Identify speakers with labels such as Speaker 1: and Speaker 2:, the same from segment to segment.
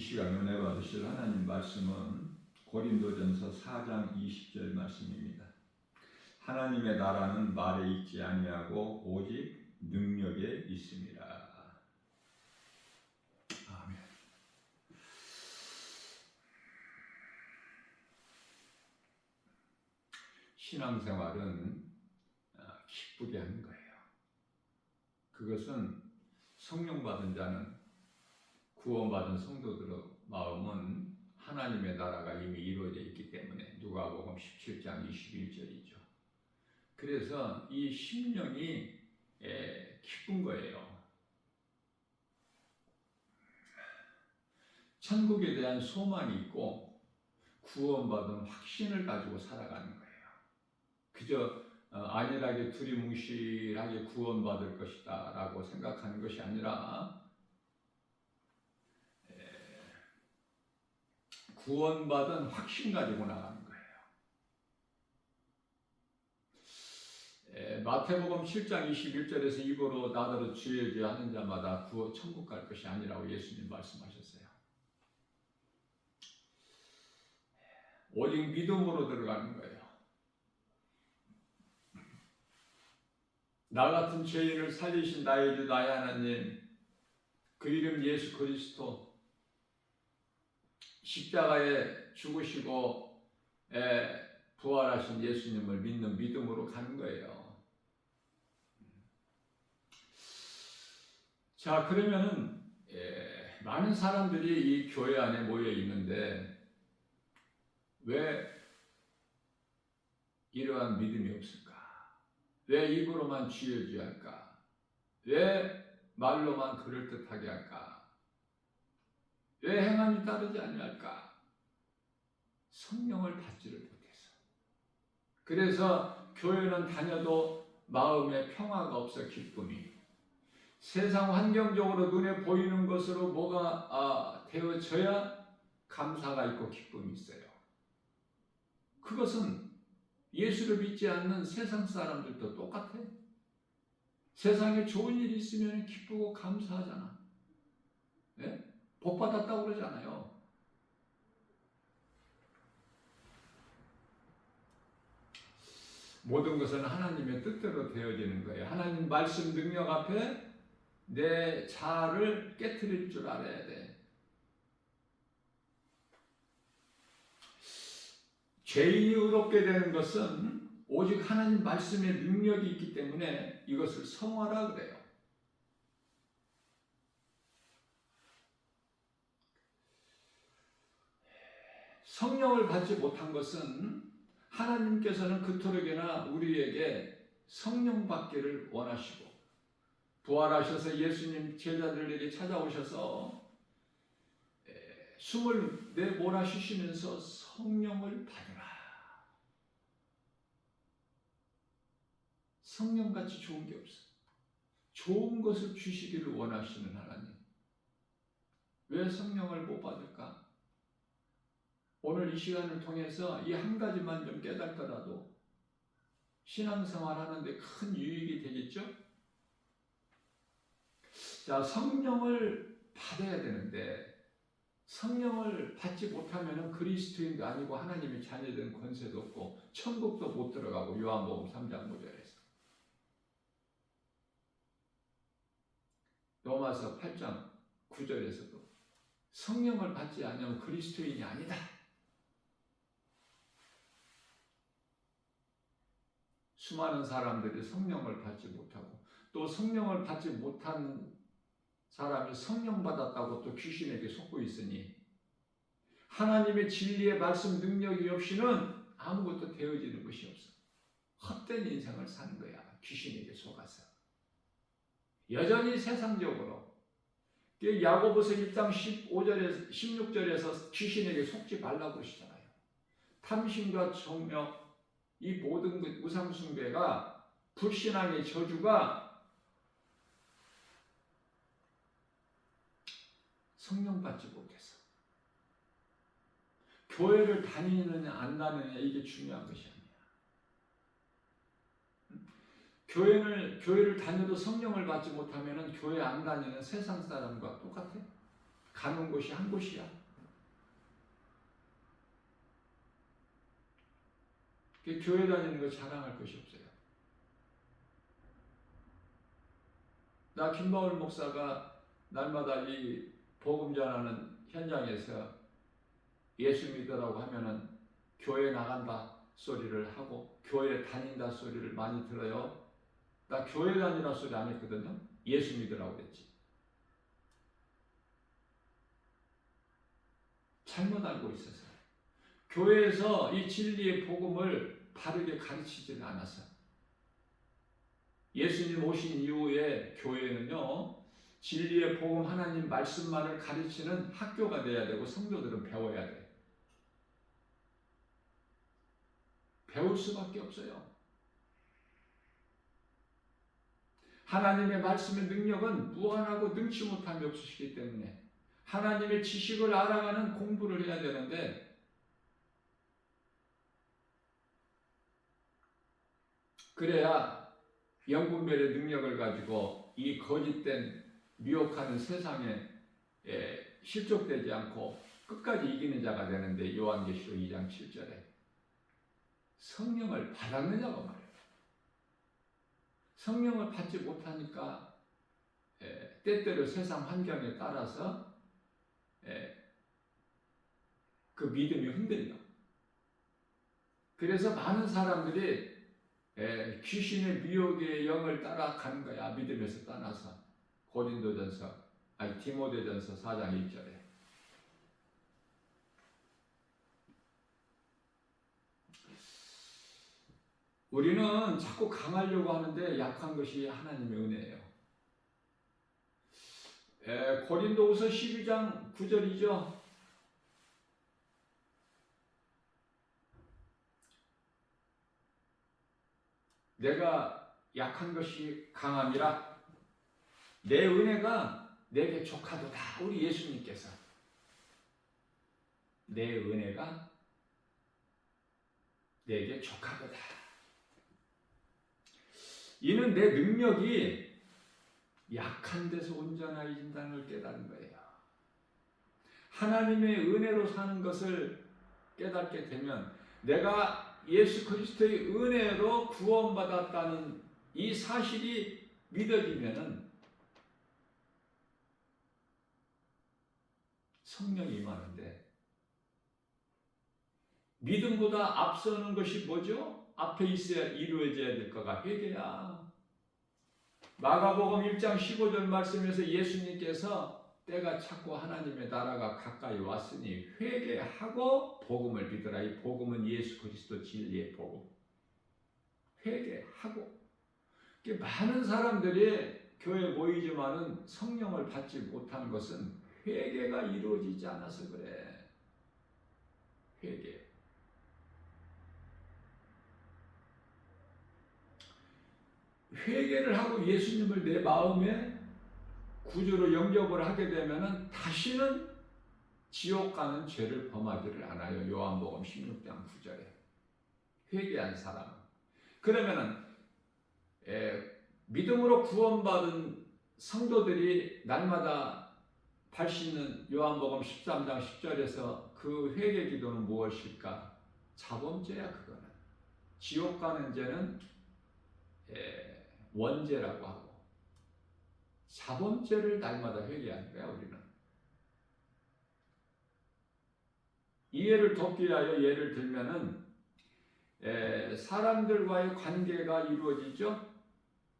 Speaker 1: 시간 은혜 받으실 하나님 말씀은 고린도전서 4장 20절 말씀입니다. 하나님의 나라는 말에 있지 아니하고 오직 능력에 있습니다. 아멘. 신앙생활은 기쁘게 하는 거예요. 그것은 성령 받은 자는, 구원받은 성도들의 마음은 하나님의 나라가 이미 이루어져 있기 때문에 누가복음 17장 21절이죠. 그래서 이 심령이 기쁜 거예요. 천국에 대한 소망이 있고 구원받은 확신을 가지고 살아가는 거예요. 그저 안일하게 두리뭉실하게 구원받을 것이다 라고 생각하는 것이 아니라 구원받은 확신 가지고 나가는 거예요. 마태복음 7장 21절에서 입으로 나더러 주여 주여 하는 자마다 천국 갈 것이 아니라고 예수님 말씀하셨어요. 오직 믿음으로 들어가는 거예요. 나 같은 죄인을 살리신 나의 주 나의 하나님, 그 이름 예수 그리스도, 십자가에 죽으시고 부활하신 예수님을 믿는 믿음으로 가는 거예요. 자, 그러면은 많은 사람들이 이 교회 안에 모여 있는데 왜 이러한 믿음이 없을까? 왜 입으로만 주여 주여 할까? 왜 말로만 그럴듯하게 할까? 왜 행함이 따르지 아니할까? 성령을 받지를 못해서. 그래서 교회는 다녀도 마음에 평화가 없어 기쁨이. 세상 환경적으로 눈에 보이는 것으로 뭐가 되어져야 감사가 있고 기쁨이 있어요. 그것은 예수를 믿지 않는 세상 사람들도 똑같아. 세상에 좋은 일이 있으면 기쁘고 감사하잖아. 네? 복 받았다고 그러잖아요. 모든 것은 하나님의 뜻대로 되어지는 거예요. 하나님 말씀 능력 앞에 내 자아를 깨트릴 줄 알아야 돼. 죄인이 의롭게 되는 것은 오직 하나님 말씀의 능력이 있기 때문에 이것을 성화라 그래요. 성령을 받지 못한 것은 하나님께서는 그토록이나 우리에게 성령 받기를 원하시고 부활하셔서 예수님 제자들에게 찾아오셔서 숨을 내몰아쉬시면서 성령을 받으라. 성령같이 좋은 게 없어. 좋은 것을 주시기를 원하시는 하나님. 왜 성령을 못 받을까? 오늘 이 시간을 통해서 이 한 가지만 좀 깨닫더라도 신앙생활 하는데 큰 유익이 되겠죠? 자, 성령을 받아야 되는데 성령을 받지 못하면 그리스도인도 아니고 하나님의 자녀된 권세도 없고 천국도 못 들어가고 요한복음 3장 5절에서 로마서 8장 9절에서도 성령을 받지 않으면 그리스도인이 아니다. 수많은 사람들이 성령을 받지 못하고 또 성령을 받지 못한 사람이 성령 받았다고 또 귀신에게 속고 있으니 하나님의 진리의 말씀 능력이 없이는 아무것도 되어지는 것이 없어. 헛된 인생을 사는 거야. 귀신에게 속아서. 여전히 세상적으로 야고보서 1장 15절에서 16절에서 귀신에게 속지 말라고 그러시잖아요. 탐심과 정욕, 이 모든 그 우상 숭배가 불신앙의 저주가 성령 받지 못해서 교회를 다니느냐 안 다니느냐 이게 중요한 것이 아니야. 교회를 다녀도 성령을 받지 못하면 교회 안 다니는 세상 사람과 똑같아. 가는 곳이 한 곳이야. 교회 다니는 거 자랑할 것이 없어요. 나 김바울 목사가 날마다 이 복음 전하는 현장에서 예수 믿으라고 하면은 교회 나간다 소리를 하고 교회 다닌다 소리를 많이 들어요. 나 교회 다니라 소리 안 했거든요. 예수 믿으라고 그랬지. 잘못 알고 있어서 교회에서 이 진리의 복음을 바르게 가르치지는 않았어. 예수님 오신 이후에 교회는요, 진리의 복음 하나님 말씀만을 가르치는 학교가 돼야 되고 성도들은 배워야 돼. 배울 수밖에 없어요. 하나님의 말씀의 능력은 무한하고 능치 못함이 없으시기 때문에 하나님의 지식을 알아가는 공부를 해야 되는데, 그래야 영분별의 능력을 가지고 이 거짓된 미혹하는 세상에 실족되지 않고 끝까지 이기는 자가 되는데, 요한계시록 2장 7절에 성령을 받았느냐고 말해요. 성령을 받지 못하니까 때때로 세상 환경에 따라서 그 믿음이 흔들려. 그래서 많은 사람들이 귀신의 미혹의 영을 따라가는 거야. 믿음에서 떠나서. 디모데전서 4장 1절에. 우리는 자꾸 강하려고 하는데 약한 것이 하나님의 은혜예요. 고린도후서 12장 9절이죠. 내가 약한 것이 강함이라 내 은혜가 내게 족하도다. 우리 예수님께서 내 은혜가 내게 족하도다. 이는 내 능력이 약한 데서 온전해진다는 걸 깨달은 거예요. 하나님의 은혜로 사는 것을 깨닫게 되면 내가 예수 그리스도의 은혜로 구원받았다는 이 사실이 믿어지면은 성령이 임하는데, 믿음보다 앞서는 것이 뭐죠? 앞에 있어야 이루어져야 될 거가 회개야. 마가복음 1장 15절 말씀에서 예수님께서 때가 찼고 하나님의 나라가 가까이 왔으니 회개하고 복음을 믿으라. 이 복음은 예수 그리스도 진리의 복음. 회개하고. 많은 사람들이 교회에 모이지만은 성령을 받지 못한 것은 회개가 이루어지지 않아서 그래. 회개. 회개를 하고 예수님을 내 마음에 구주로 영접을 하게 되면은 다시는 지옥 가는 죄를 범하지를 않아요. 요한복음 16장 9절에. 회개한 사람. 그러면은 믿음으로 구원받은 성도들이 날마다 할 수 있는 요한복음 13장 10절에서 그 회개 기도는 무엇일까? 자범죄야. 그거는 지옥 가는 죄는 원죄라고 하고, 자범죄를 날마다 회개하는 거야. 우리는 이해를 돕기 위하여 예를 들면은 사람들과의 관계가 이루어지죠.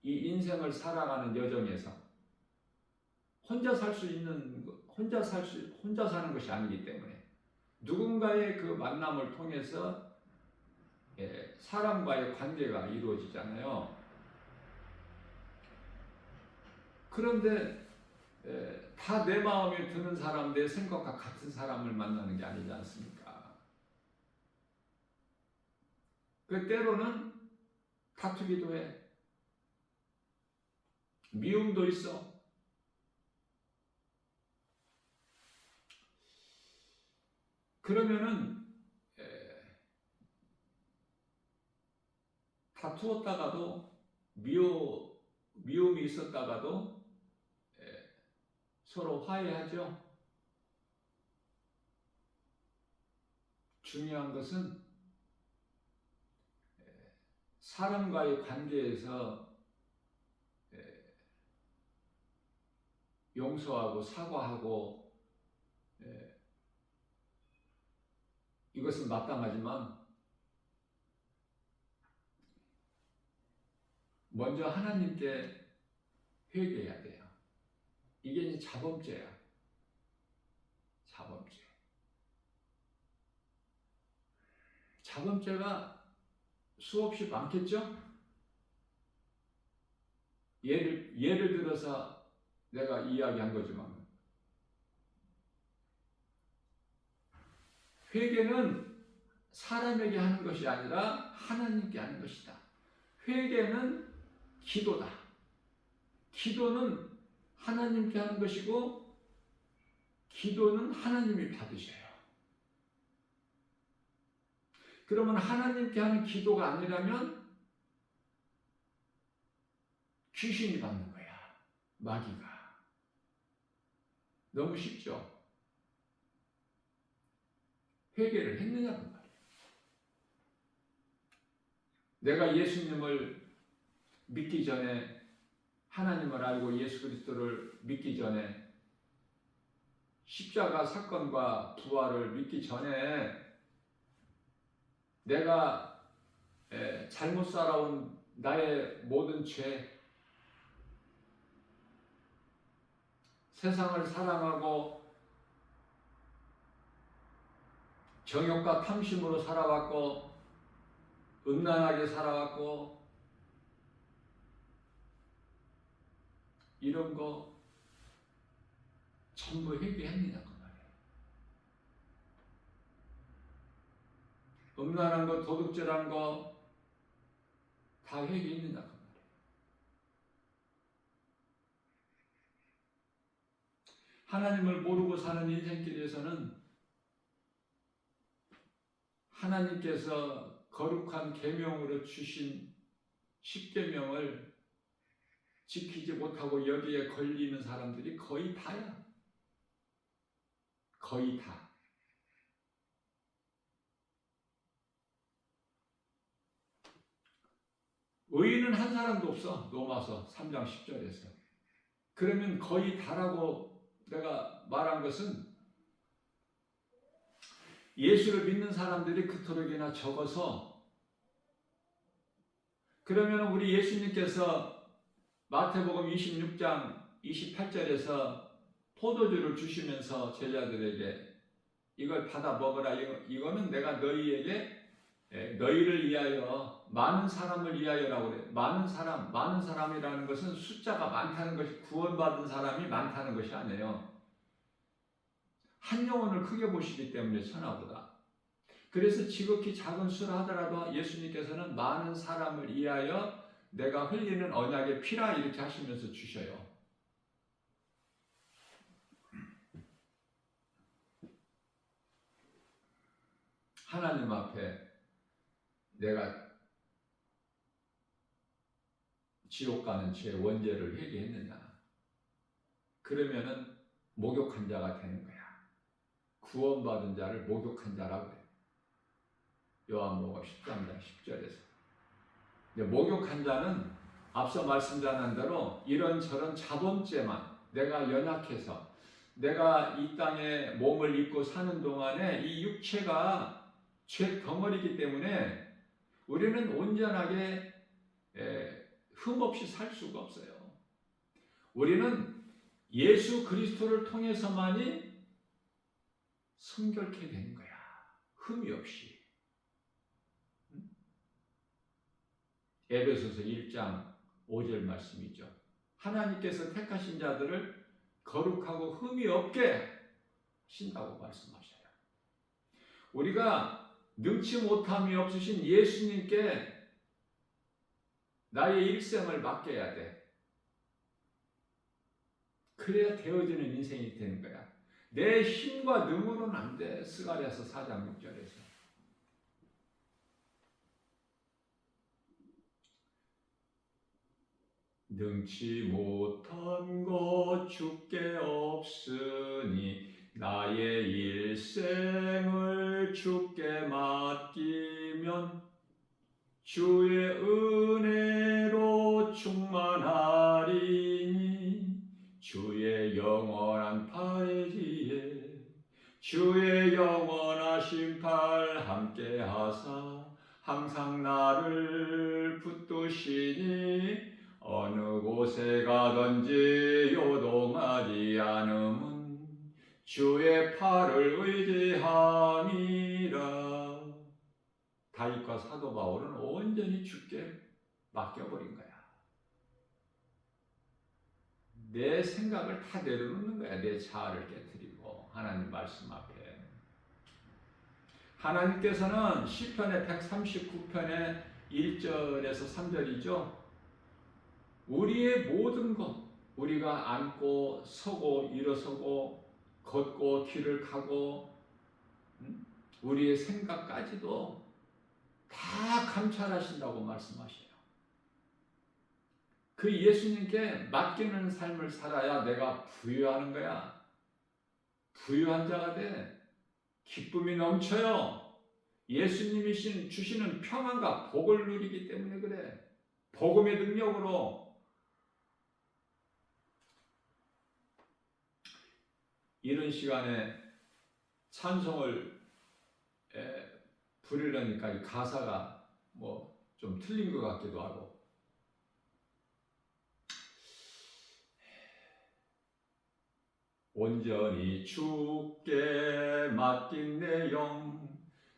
Speaker 1: 이 인생을 살아가는 여정에서 혼자 사는 것이 아니기 때문에 누군가의 그 만남을 통해서 사람과의 관계가 이루어지잖아요. 그런데 다 내 마음에 드는 사람, 내 생각과 같은 사람을 만나는 게 아니지 않습니까? 그 때로는 다투기도 해. 미움도 있어. 그러면은 다투었다가도 미움이 있었다가도 서로 화해하죠. 중요한 것은 사람과의 관계에서 용서하고 사과하고 이것은 마땅하지만 먼저 하나님께 회개해야 돼요. 이게 이제 자범죄야. 자범죄. 자범죄가 수없이 많겠죠? 예를 들어서 내가 이야기한 거지만 회개는 사람에게 하는 것이 아니라 하나님께 하는 것이다. 회개는 기도다. 기도는 하나님께 하는 것이고 기도는 하나님이 받으셔요. 그러면 하나님께 하는 기도가 아니라면 귀신이 받는 거야. 마귀가. 너무 쉽죠? 회개를 했느냐고 말이에요. 내가 예수님을 믿기 전에 하나님을 알고 예수 그리스도를 믿기 전에 십자가 사건과 부활을 믿기 전에 내가 잘못 살아온 나의 모든 죄, 세상을 사랑하고 정욕과 탐심으로 살아왔고 음란하게 살아왔고 이런 거 전부 회개합니다. 그 말이에요. 음란한 거, 도둑질한 거 다 회개합니다. 그 말이에요. 하나님을 모르고 사는 인생길에서는 하나님께서 거룩한 계명으로 주신 십계명을 지키지 못하고 여기에 걸리는 사람들이 거의 다야. 거의 다. 의인은 한 사람도 없어. 로마서 3장 10절에서. 그러면 거의 다라고 내가 말한 것은 예수를 믿는 사람들이 그토록이나 적어서 그러면 우리 예수님께서 마태복음 26장 28절에서 포도주를 주시면서 제자들에게 이걸 받아 먹으라. 이거는 내가 너희에게 너희를 위하여 많은 사람을 위하여라고 그래요. 많은 사람이라는 것은 숫자가 많다는 것이 구원받은 사람이 많다는 것이 아니에요. 한 영혼을 크게 보시기 때문에 천하보다. 그래서 지극히 작은 수라 하더라도 예수님께서는 많은 사람을 위하여 내가 흘리는 언약의 피라 이렇게 하시면서 주셔요. 하나님 앞에 내가 지옥 가는 죄 원죄를 회개했느냐? 그러면은 목욕한 자가 되는 거야. 구원받은 자를 목욕한 자라고 해요. 요한복음 13장 10절에서. 목욕한 자는 앞서 말씀드린 대로 이런저런 자범죄만 내가 연약해서 내가 이 땅에 몸을 입고 사는 동안에 이 육체가 죄 덩어리이기 때문에 우리는 온전하게 흠없이 살 수가 없어요. 우리는 예수 그리스도를 통해서만이 성결케 되는 거야. 흠이 없이. 에베소서 1장 5절 말씀이죠. 하나님께서 택하신 자들을 거룩하고 흠이 없게 하신다고 말씀하셔요. 우리가 능치 못함이 없으신 예수님께 나의 일생을 맡겨야 돼. 그래야 되어지는 인생이 되는 거야. 내 힘과 능으로는 안 돼. 스가랴서 4장 6절에서. 능치 못한 것 주께 없으니 나의 일생을 주께 맡기면 주의 은혜로 충만하리니 주의 영원한 팔지에 주의 영원하신 팔 함께 하사 항상 나를 붙드시니 어느 곳에 가든지 요동하지 않음은 주의 팔을 의지함이라. 다윗과 사도 바울은 온전히 주께 맡겨버린 거야. 내 생각을 다 내려놓는 거야. 내 자아를 깨트리고 하나님 말씀 앞에. 하나님께서는 시편의 139편의 1절에서 3절이죠. 우리의 모든 것, 우리가 앉고 서고 일어서고 걷고 길을 가고 우리의 생각까지도 다 감찰하신다고 말씀하셔요. 그 예수님께 맡기는 삶을 살아야 내가 부유하는 거야. 부유한 자가 돼. 기쁨이 넘쳐요. 예수님이 주시는 평안과 복을 누리기 때문에 그래. 복음의 능력으로. 이런 시간에 찬송을 부르려니까 이 가사가 뭐 좀 틀린 것 같기도 하고. 온전히 주께 맡긴 내 영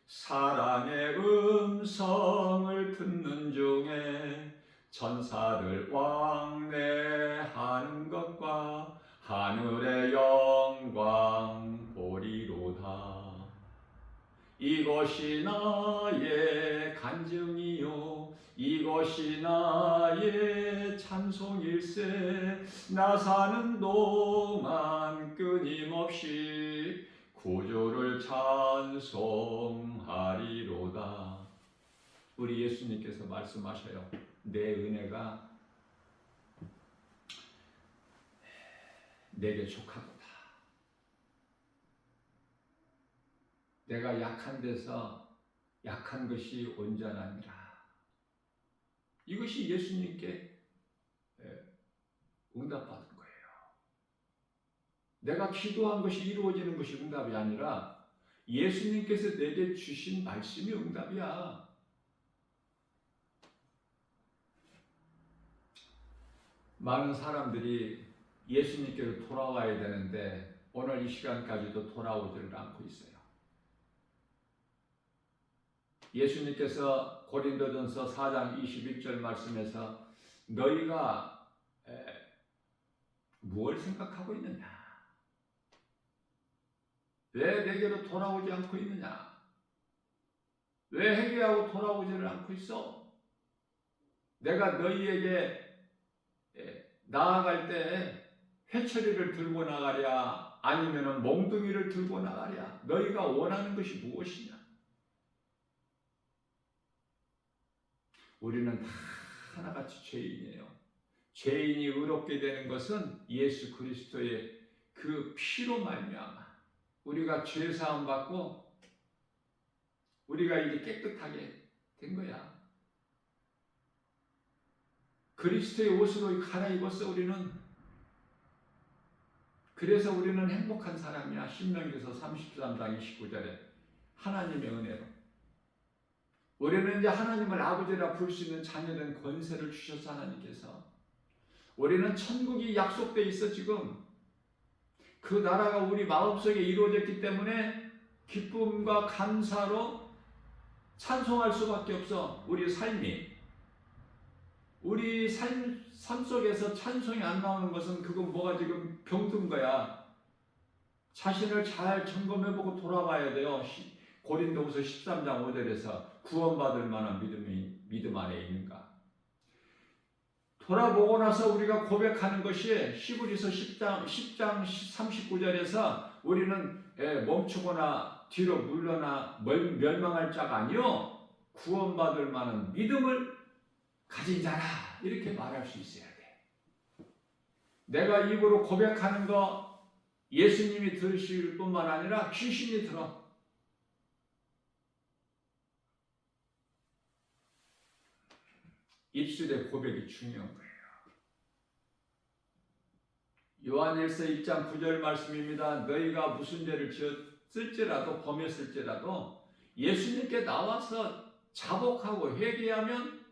Speaker 1: 사랑의 음성을 듣는 중에 천사를 왕래하는 것과 하늘의 영광 보리로다. 이것이 나의 간증이요 이것이 나의 찬송일세. 나 사는 동안 끊임없이 구주를 찬송하리로다. 우리 예수님께서 말씀하셔요. 내 은혜가 내게 족하도다. 내가 약한 데서 약한 것이 온전하니라. 이것이 예수님께 응답받은 거예요. 내가 기도한 것이 이루어지는 것이 응답이 아니라 예수님께서 내게 주신 말씀이 응답이야. 많은 사람들이 예수님께로 돌아와야 되는데 오늘 이 시간까지도 돌아오지를 않고 있어요. 예수님께서 고린도전서 4장 21절 말씀에서 너희가 무엇을 생각하고 있느냐? 왜 내게로 돌아오지 않고 있느냐? 왜 회개하고 돌아오지를 않고 있어? 내가 너희에게 나아갈 때 회초리를 들고 나가랴 아니면 몽둥이를 들고 나가랴? 너희가 원하는 것이 무엇이냐? 우리는 다 하나같이 죄인이에요. 죄인이 의롭게 되는 것은 예수 그리스도의 그 피로 말미암아 우리가 죄 사함 받고 우리가 이제 깨끗하게 된 거야. 그리스도의 옷으로 갈아입었어 우리는. 그래서 우리는 행복한 사람이야. 신명기서 33장 29절에 하나님의 은혜로 우리는 이제 하나님을 아버지라 부를 수 있는 자녀된 권세를 주셔서 하나님께서 우리는 천국이 약속되어 있어. 지금 그 나라가 우리 마음속에 이루어졌기 때문에 기쁨과 감사로 찬송할 수밖에 없어. 우리 삶이. 우리 삶 속에서 찬송이 안 나오는 것은 그건 뭐가 지금 병든 거야. 자신을 잘 점검해보고 돌아봐야 돼요. 고린도후서 13장 5절에서 구원받을 만한 믿음 안에 있는가. 돌아보고 나서 우리가 고백하는 것이 히브리서 10장 39절에서 우리는 멈추거나 뒤로 물러나 멸망할 자가 아니요 구원받을 만한 믿음을 가진 자라. 이렇게 말할 수 있어야 돼. 내가 입으로 고백하는 거 예수님이 들으실 뿐만 아니라 귀신이 들어. 입술의 고백이 중요한 거예요. 요한일서 1장 9절 말씀입니다. 너희가 무슨 죄를 지었을지라도 범했을지라도 예수님께 나와서 자복하고 회개하면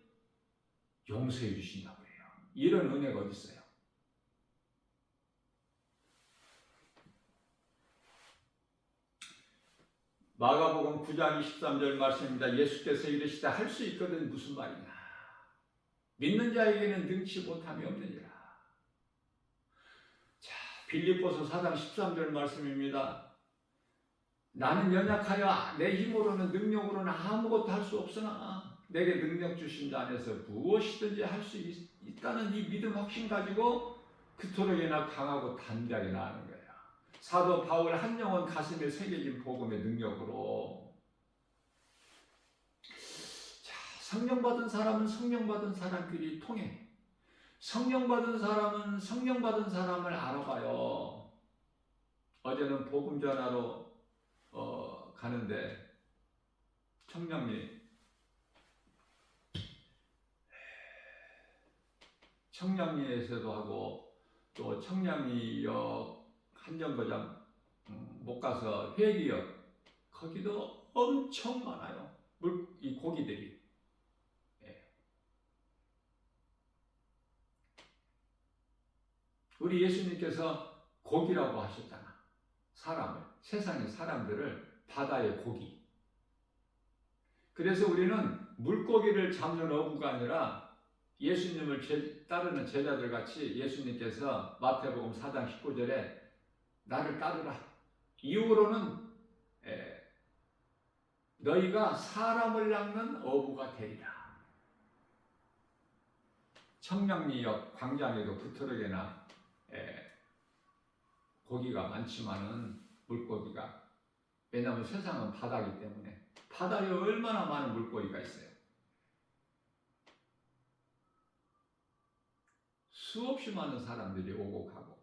Speaker 1: 용서해 주신다고 해요. 이런 은혜가 어디 있어요? 마가복음 9장 23절 말씀입니다. 예수께서 이르시되 할 수 있거든 무슨 말이냐. 믿는 자에게는 능치 못함이 없느니라. 자, 빌립보서 4장 13절 말씀입니다. 나는 연약하여 내 힘으로는 능력으로는 아무것도 할 수 없으나 내게 능력 주신 자 안에서 무엇이든지 할 수 있다는 이 믿음 확신 가지고 그토록이나 강하고 담대하게 나아가는 거예요. 사도 바울 한 영혼 가슴에 새겨진 복음의 능력으로. 자, 성령 받은 사람은 성령 받은 사람끼리 통해. 성령 받은 사람은 성령 받은 사람을 알아봐요. 어제는 복음 전하러 가는데 청량리에서도 하고 또 청량리역 한정거장 못 가서 회기역 거기도 엄청 많아요. 이 고기들이. 예. 우리 예수님께서 고기라고 하셨잖아. 사람을, 세상의 사람들을 바다의 고기. 그래서 우리는 물고기를 잡는 어부가 아니라 예수님을 따르는 제자들 같이 예수님께서 마태복음 4장 19절에 나를 따르라. 이후로는 너희가 사람을 낚는 어부가 되리라. 청량리역 광장에도 그토록이나 고기가 많지만은 물고기가, 왜냐하면 세상은 바다이기 때문에 바다에 얼마나 많은 물고기가 있어요. 수없이 많은 사람들이 오고 가고.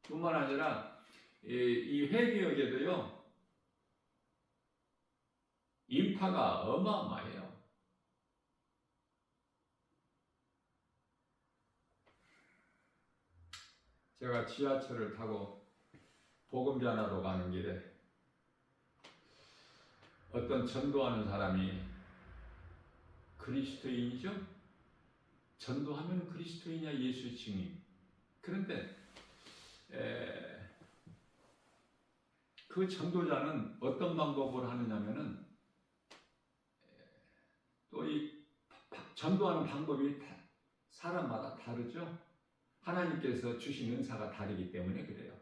Speaker 1: 뿐만 아니라 이 회기역에도요 인파가 어마어마해요. 제가 지하철을 타고 복음 전하러 가는 길에 어떤 전도하는 사람이 그리스도인이죠? 전도하면 그리스도인이야 예수 증인. 그런데 그 전도자는 어떤 방법을 하느냐면은 또 이 전도하는 방법이 사람마다 다르죠. 하나님께서 주신 은사가 다르기 때문에 그래요.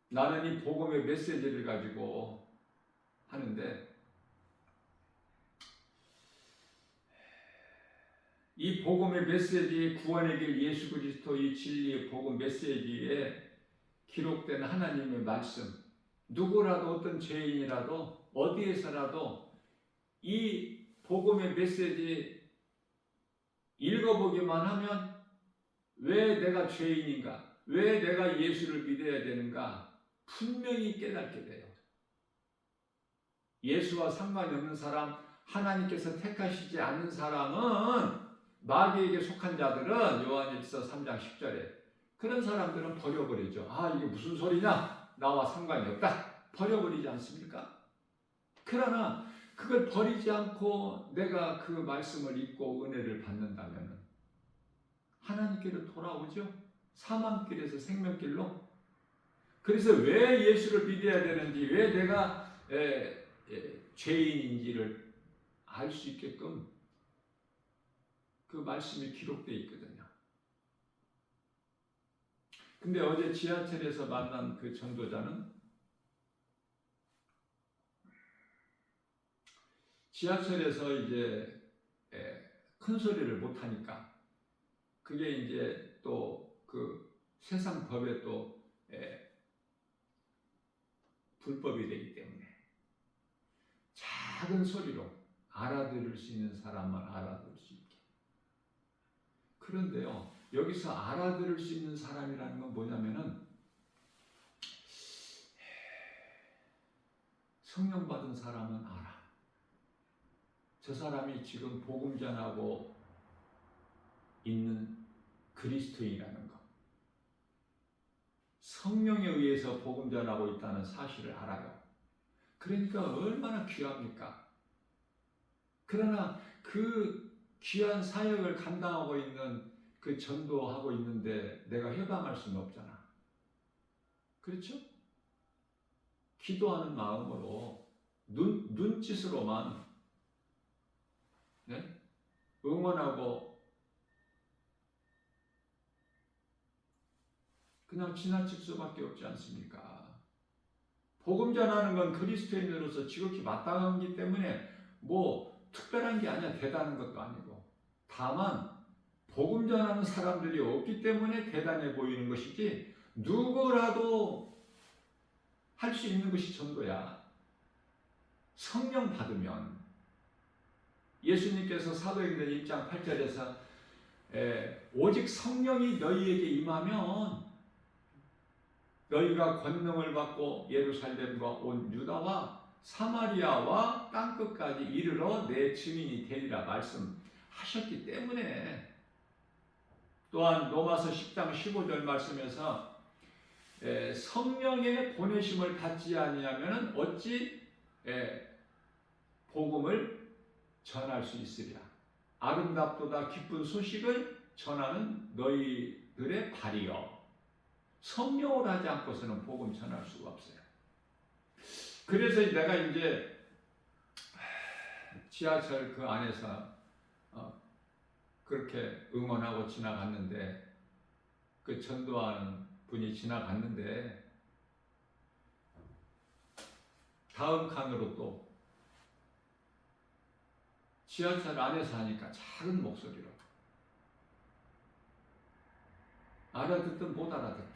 Speaker 1: 나는 이 복음의 메시지를 가지고 하는데 이 복음의 메시지, 구원의 길 예수 그리스도 이 진리의 복음 메시지에 기록된 하나님의 말씀, 누구라도 어떤 죄인이라도 어디에서라도 이 복음의 메시지 읽어보기만 하면 왜 내가 죄인인가? 왜 내가 예수를 믿어야 되는가? 분명히 깨닫게 돼요. 예수와 상관이 없는 사람, 하나님께서 택하시지 않는 사람은, 마귀에게 속한 자들은 요한일서 3장 10절에 그런 사람들은 버려버리죠. 아, 이게 무슨 소리냐? 나와 상관이 없다. 버려버리지 않습니까? 그러나 그걸 버리지 않고 내가 그 말씀을 읽고 은혜를 받는다면 하나님께로 돌아오죠. 사망길에서 생명길로. 그래서 왜 예수를 믿어야 되는지, 왜 내가 죄인인지를 알 수 있게끔 그 말씀이 기록되어 있거든요. 근데 어제 지하철에서 만난 그 전도자는 지하철에서 이제 큰 소리를 못 하니까 그게 이제 또 그 세상 법에 또 불법이 되기 때문에 작은 소리로 알아들을 수 있는 사람만 알아들을 수 있게. 그런데요, 여기서 알아들을 수 있는 사람이라는 건 뭐냐면은 성령 받은 사람은 알아. 저 사람이 지금 복음 전하고 있는 그리스도인이라는 거. 성령에 의해서 복음 전하고 있다는 사실을 알아요. 그러니까 얼마나 귀합니까? 그러나 그 귀한 사역을 감당하고 있는 그 전도하고 있는데 내가 해방할 수는 없잖아. 그렇죠? 기도하는 마음으로 눈짓으로만 네? 응원하고 그냥 지나칠 수밖에 없지 않습니까? 복음 전하는 건 그리스도인으로서 지극히 마땅하기 때문에 뭐 특별한 게 아니야. 대단한 것도 아니고. 다만 복음 전하는 사람들이 없기 때문에 대단해 보이는 것이지 누구라도 할 수 있는 것이 전도야. 성령 받으면 예수님께서 사도행전 1장 8절에서 오직 성령이 너희에게 임하면 너희가 권능을 받고 예루살렘과 온 유다와 사마리아와 땅끝까지 이르러 내 증인이 되리라 말씀하셨기 때문에 또한 로마서 10장 15절 말씀에서 성령의 보내심을 받지 아니하면 어찌 복음을 전할 수 있으리라. 아름답도다 기쁜 소식을 전하는 너희들의 발이여. 성령을 하지 않고서는 복음 전할 수가 없어요. 그래서 내가 이제 지하철 그 안에서 그렇게 응원하고 지나갔는데 그 전도하는 분이 지나갔는데 다음 칸으로 또 지하철 안에서 하니까 작은 목소리로 알아듣든 못 알아듣든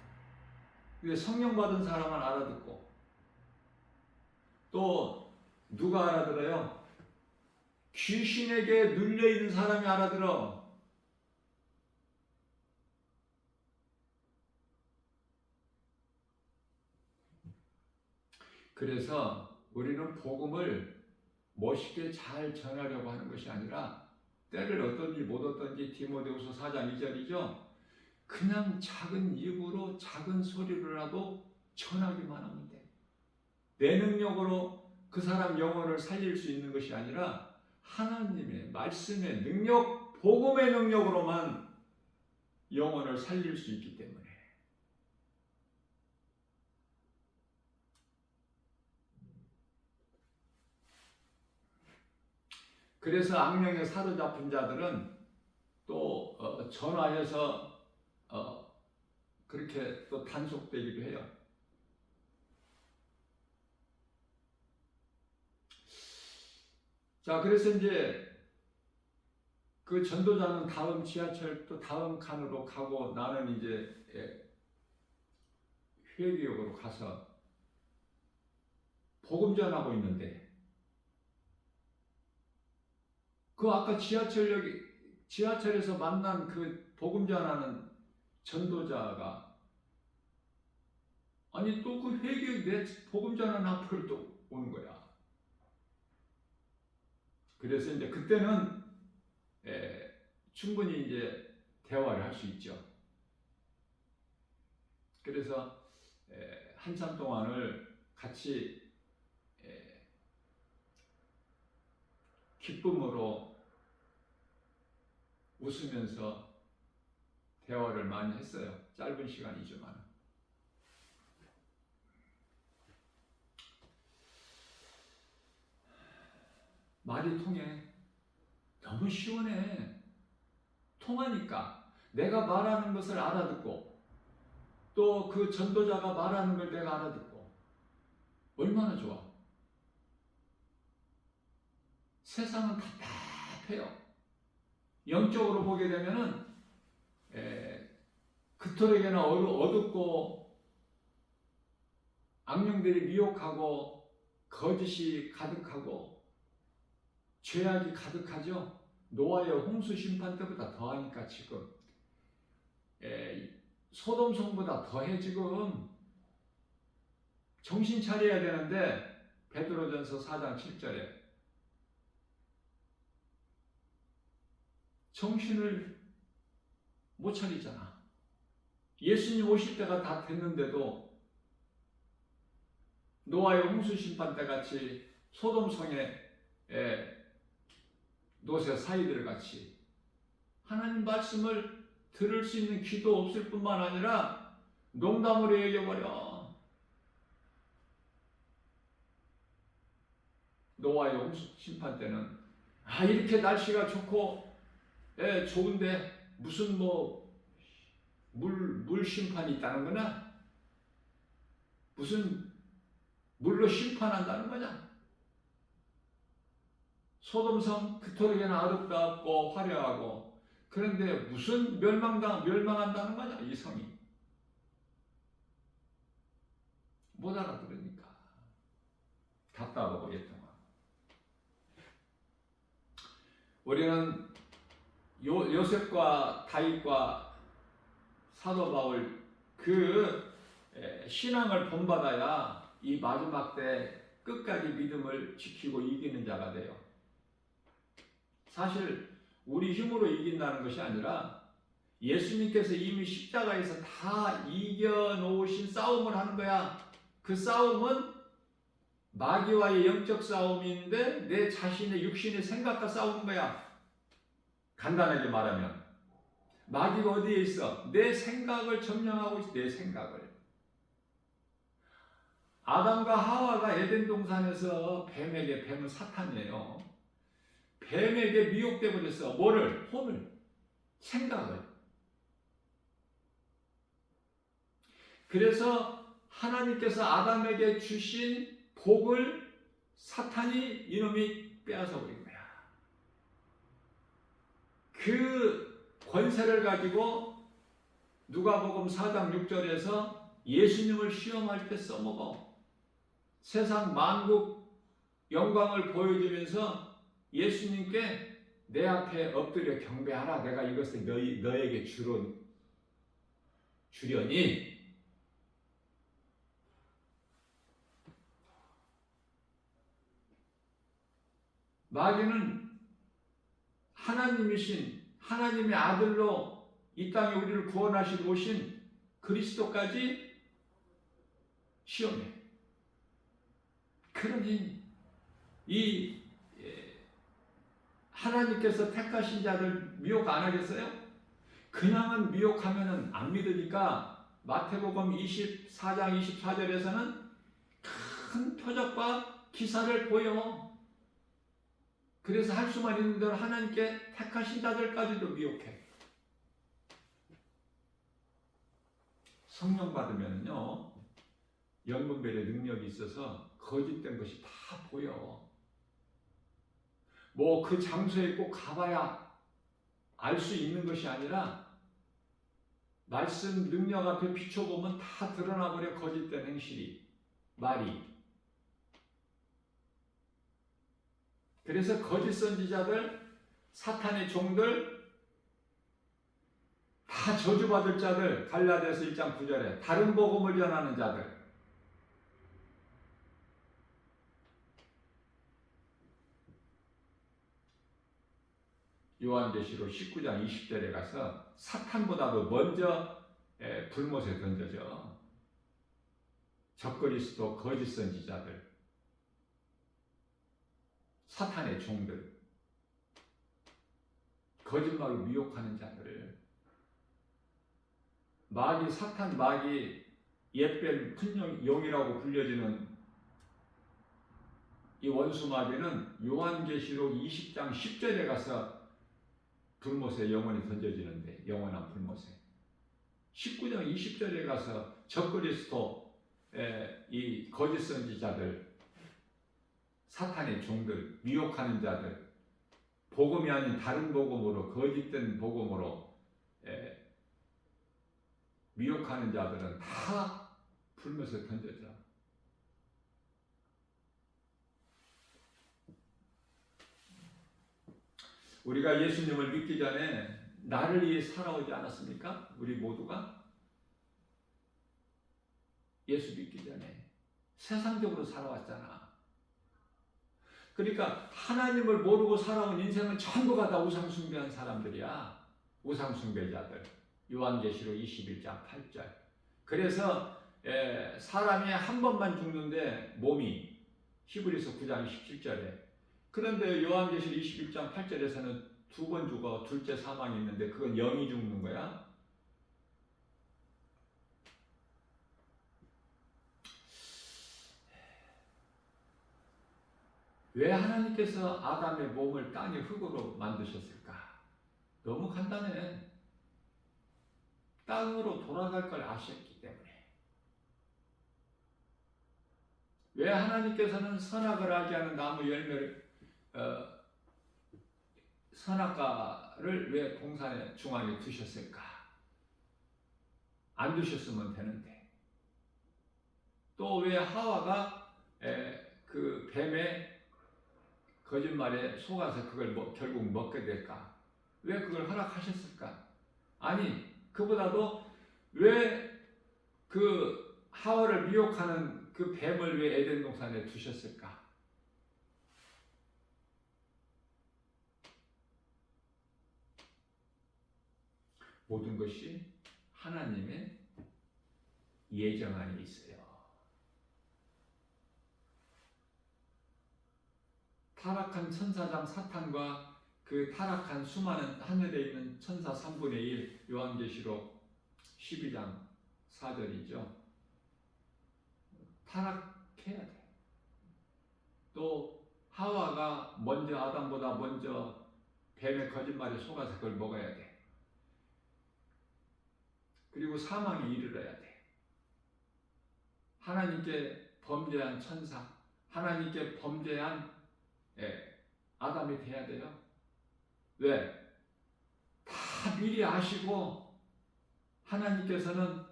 Speaker 1: 근데 성령 받은 사람은 알아듣고 또 누가 알아들어요? 귀신에게 눌려있는 사람이 알아들어. 그래서 우리는 복음을 멋있게 잘 전하려고 하는 것이 아니라 때를 얻든지 못 얻든지 디모데후서 4장 2절이죠. 그냥 작은 입으로 작은 소리로라도 전하기만 하면 돼. 내 능력으로 그 사람 영혼을 살릴 수 있는 것이 아니라 하나님의 말씀의 능력, 복음의 능력으로만 영혼을 살릴 수 있기 때문에 그래서 악령에 사로잡힌 자들은 또 전화해서 그렇게 또 단속되기도 해요. 자, 그래서 이제 그 전도자는 다음 지하철 또 다음 칸으로 가고 나는 이제 회계역으로 가서 복음 전하고 있는데 그 아까 지하철에서 만난 그 복음 전하는 전도자가 아니 또 그 회계역 내 복음 전하는 앞으로 또 오는 거야. 그래서 이제 그때는 충분히 이제 대화를 할 수 있죠. 그래서 한참 동안을 같이 기쁨으로 웃으면서 대화를 많이 했어요. 짧은 시간이지만. 말이 통해. 너무 시원해. 통하니까 내가 말하는 것을 알아듣고 또 그 전도자가 말하는 걸 내가 알아듣고 얼마나 좋아. 세상은 답답해요. 영적으로 보게 되면은 그토록이나 어둡고 악령들이 미혹하고 거짓이 가득하고 죄악이 가득하죠. 노아의 홍수 심판 때보다 더하니까 지금 소돔성보다 더해 지금. 정신 차려야 되는데 베드로전서 4장 7절에 정신을 못 차리잖아. 예수님 오실 때가 다 됐는데도 노아의 홍수 심판 때 같이 소돔성의 노새 사이들 같이 하나님 말씀을 들을 수 있는 귀도 없을 뿐만 아니라 농담으로 여겨버려. 노아의 홍수 심판 때는 이렇게 날씨가 좋고 좋은데 무슨 물 심판이 있다는 거냐? 무슨 물로 심판한다는 거냐? 소돔성 그토록이나 아름답고 화려하고 그런데 무슨 멸망한다는 거냐? 이 성이 못 알아들으니까 답답하고 예통하고. 우리는 요셉과 다윗과 사도 바울 그 신앙을 본받아야 이 마지막 때 끝까지 믿음을 지키고 이기는 자가 돼요. 사실 우리 힘으로 이긴다는 것이 아니라 예수님께서 이미 십자가에서 다 이겨놓으신 싸움을 하는 거야. 그 싸움은 마귀와의 영적 싸움인데 내 자신의 육신의 생각과 싸우는 거야. 간단하게 말하면 마귀가 어디에 있어? 내 생각을 점령하고 있어. 내 생각을. 아담과 하와가 에덴 동산에서 뱀은 사탄이에요. 뱀에게 미혹돼 버렸어. 뭐를? 혼을, 생각을. 그래서 하나님께서 아담에게 주신 복을 사탄이 이놈이 빼앗아 버린 거야. 그 권세를 가지고 누가복음 4장 6절에서 예수님을 시험할 때 써먹어. 세상 만국 영광을 보여주면서 예수님께 내 앞에 엎드려 경배하라. 내가 이것을 너에게 주려니. 마귀는 하나님이신 하나님의 아들로 이 땅에 우리를 구원하시러 오신 그리스도까지 시험해. 그러니 이 하나님께서 택하신 자를 미혹 안 하겠어요? 그냥은 미혹하면 안 믿으니까 마태복음 24장 24절에서는 큰 표적과 기사를 보여. 그래서 할 수만 있는 대로 하나님께 택하신 자들까지도 미혹해. 성령 받으면요, 영분별의 능력이 있어서 거짓된 것이 다 보여. 그 장소에 꼭 가봐야 알 수 있는 것이 아니라 말씀 능력 앞에 비춰보면 다 드러나버려. 거짓된 행실이, 말이. 그래서 거짓 선지자들, 사탄의 종들, 다 저주받을 자들, 갈라디아서 1장 9절에 다른 복음을 전하는 자들. 요한계시록 19장 20절에 가서 사탄보다도 먼저 불못에 던져져. 적그리스도 거짓 선지자들, 사탄의 종들, 거짓말로 미혹하는 자들, 사탄 마귀, 옛뱀 큰 용이라고 불려지는 이 원수 마귀는 요한계시록 20장 10절에 가서 불못에 영원히 던져지는데, 영원한 불못에. 19장 20절에 가서 적그리스도 이 거짓 선지자들, 사탄의 종들, 미혹하는 자들, 복음이 아닌 다른 복음으로, 거짓된 복음으로 미혹하는 자들은 다 불못에 던져져. 우리가 예수님을 믿기 전에 나를 위해 살아오지 않았습니까? 우리 모두가 예수 믿기 전에 세상적으로 살아왔잖아. 그러니까 하나님을 모르고 살아온 인생은 전부가 다 우상 숭배한 사람들이야. 우상 숭배자들. 요한계시록 21장 8절. 그래서 사람이 한 번만 죽는데 몸이 히브리서 9장 17절에 그런데 요한계시록 21장 8절에서는 두 번 죽어 둘째 사망이 있는데 그건 영이 죽는 거야. 왜 하나님께서 아담의 몸을 땅의 흙으로 만드셨을까? 너무 간단해. 땅으로 돌아갈 걸 아셨기 때문에. 왜 하나님께서는 선악을 알게 하는 나무 열매를 선악과를 왜 동산의 중앙에 두셨을까? 안 두셨으면 되는데. 또 왜 하와가 그 뱀의 거짓말에 속아서 그걸 결국 먹게 될까? 왜 그걸 허락하셨을까? 아니, 그보다도 왜 그 하와를 미혹하는 그 뱀을 왜 에덴 동산에 두셨을까? 모든 것이 하나님의 예정 안에 있어요. 타락한 천사장 사탄과 그 타락한 수많은 하늘에 있는 천사 3분의 1 요한계시록 12장 4절이죠. 타락해야 돼. 또 하와가 먼저 아담보다 먼저 뱀의 거짓말에 속아서 그걸 먹어야 돼. 그리고 사망에 이르러야 돼. 하나님께 범죄한 천사, 하나님께 범죄한 아담이 돼야 돼요. 왜? 다 미리 아시고 하나님께서는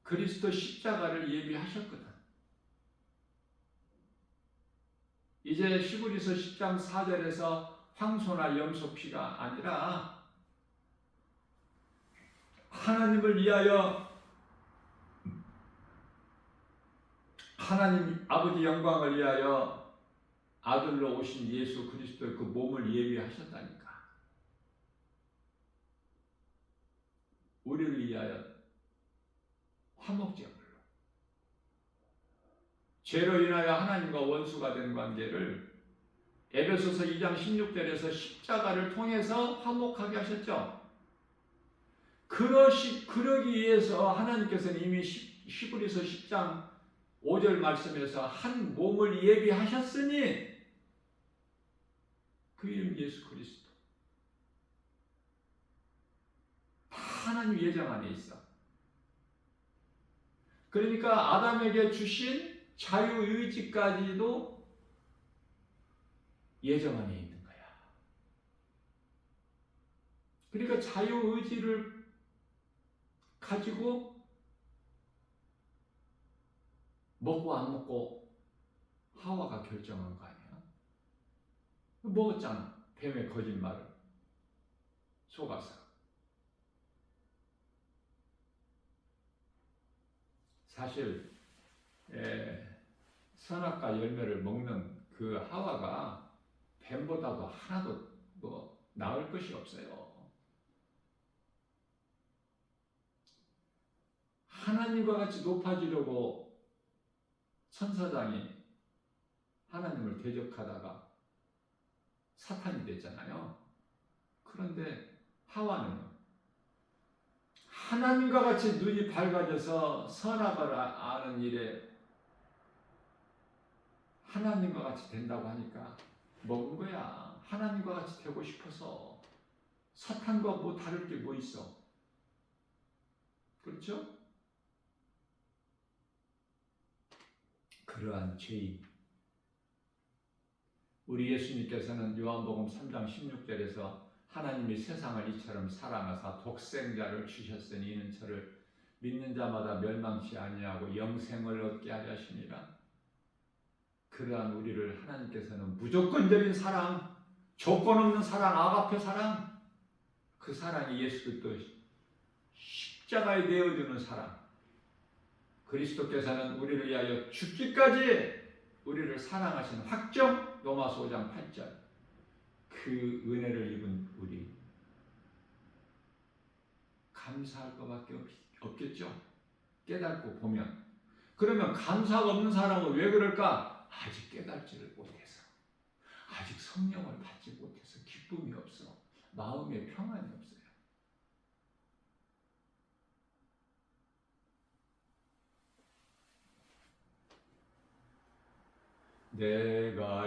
Speaker 1: 그리스도 십자가를 예비하셨거든. 이제 히브리서 10장 4절에서 황소나 염소 피가 아니라 하나님을 위하여 하나님 아버지 영광을 위하여 아들로 오신 예수 그리스도의 그 몸을 예비하셨다니까. 우리를 위하여 화목제물로 죄로 인하여 하나님과 원수가 된 관계를 에베소서 2장 16절에서 십자가를 통해서 화목하게 하셨죠. 그러기 위해서 하나님께서는 이미 히브리서 10장 5절 말씀에서 한 몸을 예비하셨으니 그 이름 예수 그리스도. 다 하나님 예정 안에 있어. 그러니까 아담에게 주신 자유의지까지도 예정 안에 있는 거야. 그러니까 자유의지를 가지고 먹고 안 먹고 하와가 결정한 거 아니야? 먹었잖아. 뱀의 거짓말을 속아서. 사실 선악과 열매를 먹는 그 하와가 뱀보다도 하나도 나을 것이 없어요. 하나님과 같이 높아지려고 천사장이 하나님을 대적하다가 사탄이 됐잖아요. 그런데 하와는 하나님과 같이 눈이 밝아져서 선악을 아는 일에 하나님과 같이 된다고 하니까 먹은 거야. 하나님과 같이 되고 싶어서. 사탄과 뭐 다를 게 뭐 있어? 그렇죠? 그러한 죄인. 우리 예수님께서는 요한복음 3장 16절에서 하나님이 세상을 이처럼 사랑하사 독생자를 주셨으니 이는 저를 믿는 자마다 멸망치 아니하고 영생을 얻게 하려 하심이라. 그러한 우리를 하나님께서는 무조건적인 사랑, 조건 없는 사랑, 아가페 사랑, 그 사랑이 예수 그리스도 십자가에 내어주는 사랑. 그리스도께서는 우리를 위하여 죽기까지 우리를 사랑하시는 확정. 로마서 5장 8절. 그 은혜를 입은 우리 감사할 것밖에 없겠죠. 깨닫고 보면. 그러면 감사가 없는 사람은 왜 그럴까? 아직 깨닫지를 못해서, 아직 성령을 받지 못해서 기쁨이 없어, 마음에 평안이 없어요. 내가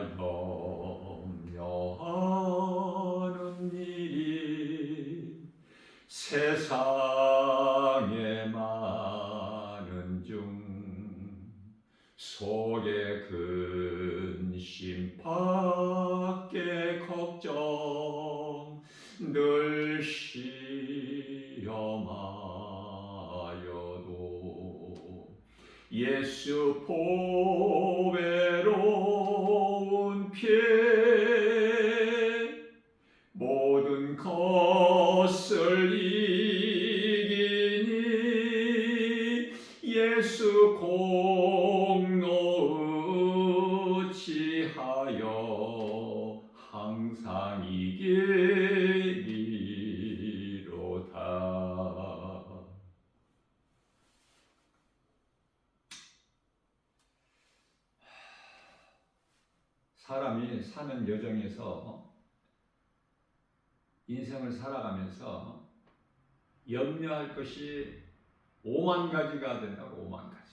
Speaker 1: 염려하는 일이 세상에 많은 중 속에 근심 밖에 걱정 늘 시험하여도 예수 보배로운 피 모든 것을 이기니 예수 공로 의지하여 항상 이기리로다. 사람이 사는 여정에서 인생을 살아가면서 염려할 것이 5만 가지가 된다고. 5만 가지.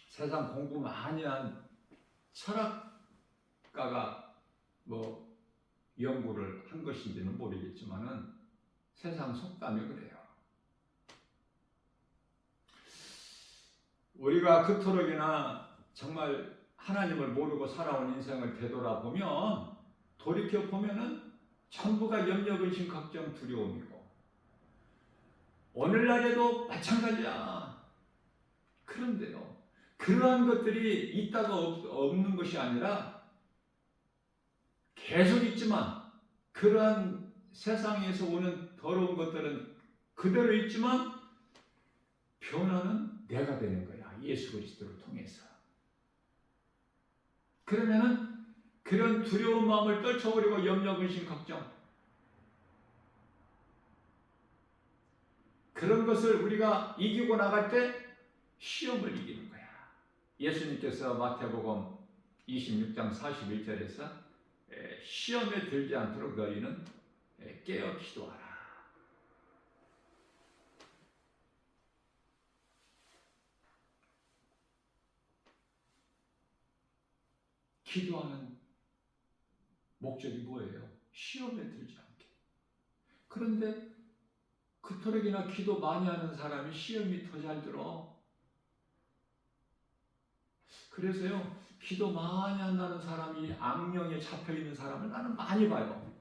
Speaker 1: 세상 공부 많이 한 철학가가 뭐 연구를 한 것인지는 모르겠지만은 세상 속담이 그래요. 우리가 그토록이나 정말 하나님을 모르고 살아온 인생을 되돌아보면, 돌이켜보면은 전부가 염려, 근심, 걱정, 두려움이고, 오늘날에도 마찬가지야. 그런데요, 그러한 것들이 있다가 없는 것이 아니라 계속 있지만, 그러한 세상에서 오는 더러운 것들은 그대로 있지만 변화는 내가 되는 거야. 예수 그리스도를 통해서. 그러면은 그런 두려운 마음을 떨쳐버리고 염려, 근심, 걱정, 그런 것을 우리가 이기고 나갈 때 시험을 이기는 거야. 예수님께서 마태복음 26장 41절에서 시험에 들지 않도록 너희는 깨어 기도하라. 기도하는 목적이 뭐예요? 시험에 들지 않게. 그런데 그토록이나 기도 많이 하는 사람이 시험이 더 잘 들어. 그래서요, 기도 많이 한다는 사람이 악령에 잡혀있는 사람을 나는 많이 봐요.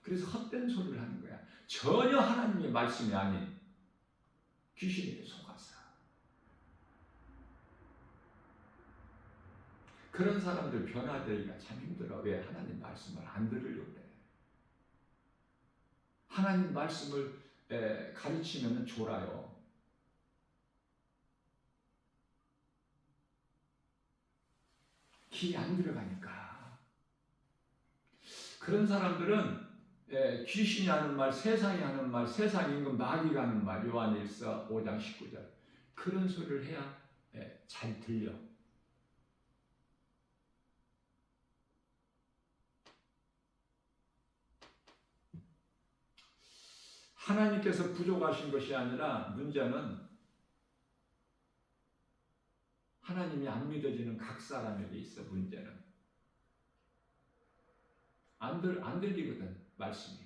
Speaker 1: 그래서 헛된 소리를 하는 거야. 전혀 하나님의 말씀이 아닌 귀신에게 속아서. 그런 사람들 변화되기가 참 힘들어. 왜? 하나님 말씀을 안 들으려고 그래. 하나님 말씀을 가르치면 졸아요. 귀에 안 들어가니까. 그런 사람들은 귀신이 하는 말, 세상이 하는 말, 세상 임금 마귀가 하는 말, 요한일서 5장 19절, 그런 소리를 해야 잘 들려. 하나님께서 부족하신 것이 아니라 문제는 하나님이 안 믿어지는 각 사람에게 있어. 문제는 안 들리거든, 말씀이.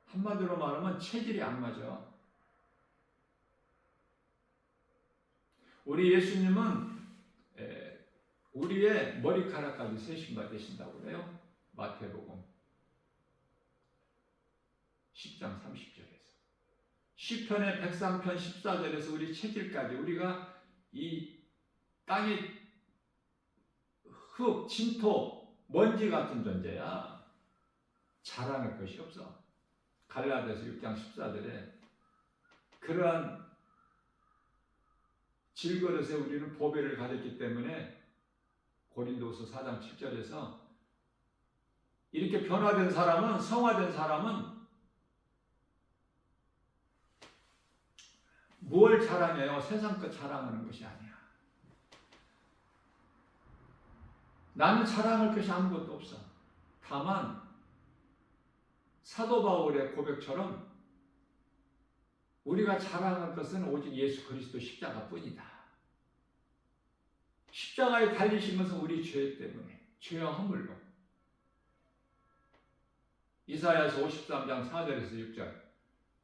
Speaker 1: 한마디로 말하면 체질이 안 맞아. 우리 예수님은 우리의 머리카락까지 세신바 되신다고 그래요. 마태복음 10장 30절에서. 시편의 103편 14절에서 우리 체질까지, 우리가 이 땅에 흙, 진토, 먼지 같은 존재야. 자랑할 것이 없어. 갈라디아서 6장 14절에 그러한 질그릇에 우리는 보배를 가졌기 때문에 고린도후서 4장 7절에서 이렇게 변화된 사람은, 성화된 사람은 뭘 자랑해요? 세상 것 자랑하는 것이 아니야. 나는 자랑할 것이 아무것도 없어. 다만 사도 바울의 고백처럼 우리가 자랑할 것은 오직 예수 그리스도 십자가뿐이다. 십자가에 달리신 것은 우리 죄 때문에, 죄와 허물로. 이사야서 53장 4절에서 6절.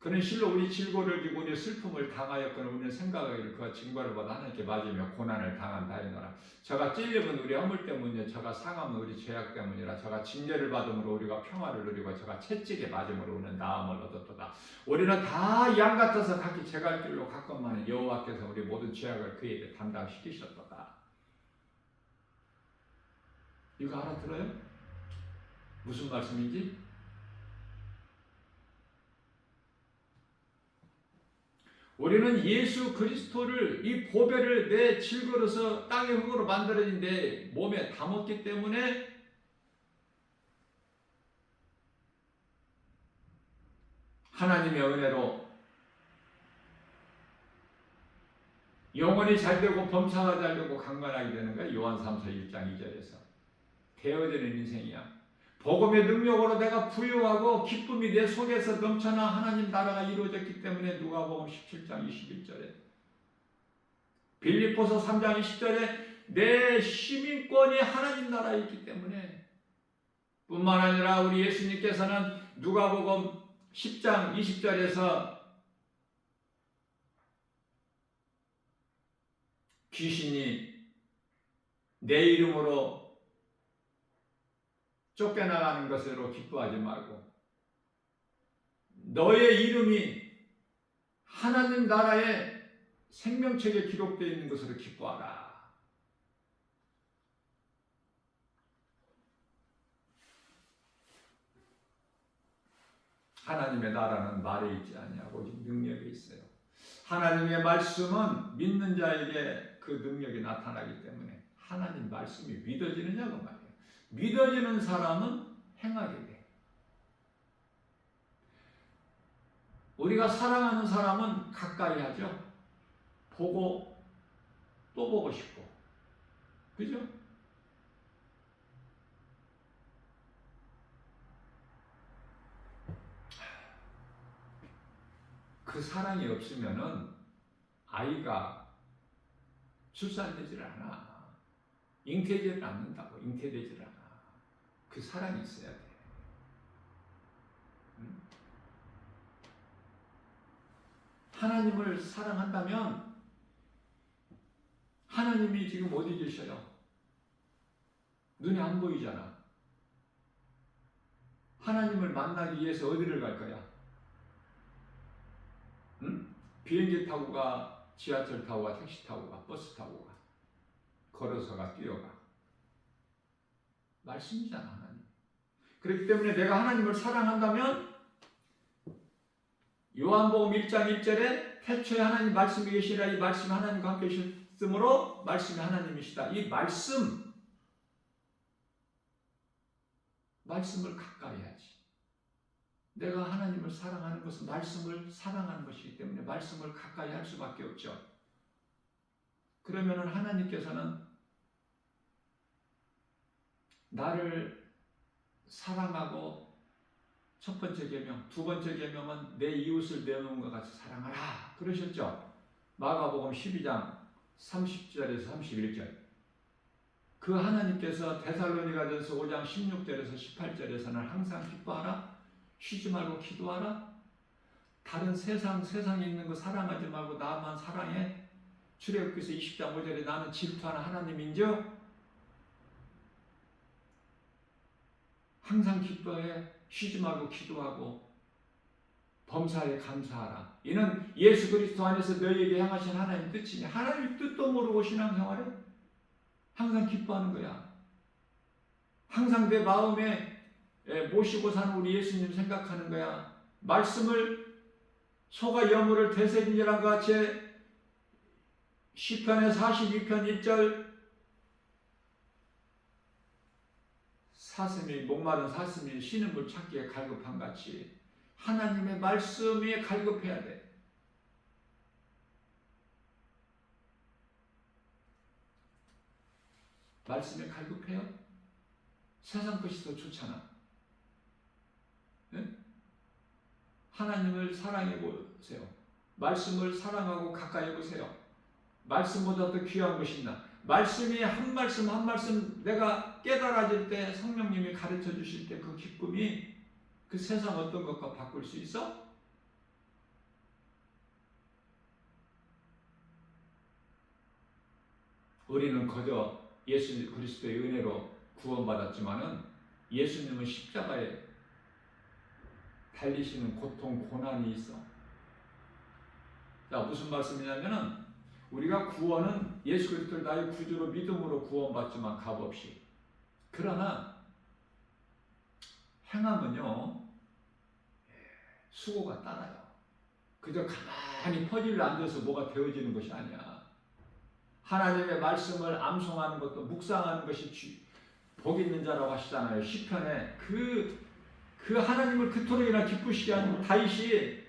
Speaker 1: 그는 실로 우리 질고를 지고 우리 슬픔을 당하였거늘 우리는 생각하기를 그가 징벌을 받아 하나님께 맞으며 고난을 당한다이노라. 저가 찔림은 우리 허물 때문이요 저가 상함은 우리 죄악 때문이라. 저가 징계를 받음으로 우리가 평화를 누리고 저가 채찍에 맞음으로 우리는 나음을 얻었도다. 우리는 다 양 같아서 각기 제갈 길로 갔건만은 여호와께서 우리 모든 죄악을 그에게 담당시키셨도다. 이거 알아들어요? 무슨 말씀인지? 우리는 예수 그리스도를, 이 보배를 내 질그릇에서 땅의 흙으로 만들어진 내 몸에 담았기 때문에 하나님의 은혜로 영혼이 잘되고 범사가 잘되고 강건하게 되는 거야. 요한삼서 1장 2절에서 되어지는 인생이야. 복음의 능력으로 내가 부유하고 기쁨이 내 속에서 넘쳐나 하나님 나라가 이루어졌기 때문에 누가복음 17장 21절에 빌립보서 3장 20절에 내 시민권이 하나님 나라에 있기 때문에 뿐만 아니라 우리 예수님께서는 누가복음 10장 20절에서 귀신이 내 이름으로 쫓겨나가는 것으로 기뻐하지 말고 너의 이름이 하나님 나라의 생명책에 기록되어 있는 것으로 기뻐하라. 하나님의 나라는 말에 있지 아니하고 오직 능력에 있어요. 하나님의 말씀은 믿는 자에게 그 능력이 나타나기 때문에 하나님 말씀이 믿어지느냐고 말이에요. 믿어지는 사람은 행하게 돼. 우리가 사랑하는 사람은 가까이 하죠. 보고 또 보고 싶고. 그죠? 그 사랑이 없으면은 아이가 출산되질 않아. 잉태되질 않는다고. 잉태되질 않아. 그 사랑이 있어야 돼. 하나님을 사랑한다면 하나님이 지금 어디 계셔요? 눈에 안 보이잖아. 하나님을 만나기 위해서 어디를 갈 거야? 응? 비행기 타고 가, 지하철 타고 가, 택시 타고 가, 버스 타고 가, 걸어서 가, 뛰어가. 말씀이잖아, 하나님. 그렇기 때문에 내가 하나님을 사랑한다면 요한복음 1장 1절에 태초에 하나님 말씀이 계시라. 이 말씀이 하나님과 함께 계셨으므로 말씀이 하나님이시다. 이 말씀을 가까이 하지. 내가 하나님을 사랑하는 것은 말씀을 사랑하는 것이기 때문에 말씀을 가까이 할 수밖에 없죠. 그러면 하나님께서는 나를 사랑하고 첫 번째 계명, 두 번째 계명은 내 이웃을 내 몸과 같이 사랑하라 그러셨죠. 마가복음 12장 30절에서 31절. 그 하나님께서 데살로니가전서 5장 16절에서 18절에서는 항상 기뻐하라, 쉬지 말고 기도하라, 다른 세상에 있는 거 사랑하지 말고 나만 사랑해. 출애굽기서 20장 5절에 나는 질투하는 하나님인즉 항상 기뻐해, 쉬지 말고 기도하고 범사에 감사하라. 이는 예수 그리스도 안에서 너희에게 향하신 하나님 뜻이니 하나님 뜻도 모르고 신앙생활에 항상 기뻐하는 거야. 항상 내 마음에 모시고 사는 우리 예수님 생각하는 거야. 말씀을 소가 여물을 되새김이란 것 같이 시편의 42편 1절 사슴이 목마른 사슴이 쉬는 물 찾기에 갈급한 같이 하나님의 말씀에 갈급해야 돼. 말씀에 갈급해요? 세상 것이 더 좋잖아. 네? 하나님을 사랑해 보세요. 말씀을 사랑하고 가까이 보세요. 말씀보다 더 귀한 것이 있나? 말씀이 한 말씀 한 말씀 내가 깨달아질 때 성령님이 가르쳐 주실 때 그 기쁨이 그 세상 어떤 것과 바꿀 수 있어? 우리는 그저 예수 그리스도의 은혜로 구원받았지만은 예수님은 십자가에 달리시는 고통, 고난이 있어. 자, 무슨 말씀이냐면은 우리가 구원은 예수 그리스도를 나의 구주로 믿음으로 구원받지만 값없이. 그러나 행함은요 수고가 따라요. 그저 가만히 퍼즐을 앉아서 뭐가 되어지는 것이 아니야. 하나님의 말씀을 암송하는 것도 묵상하는 것이 복 있는 자라고 하시잖아요. 시편에 그 하나님을 그토록이나 기쁘시게 한 다윗이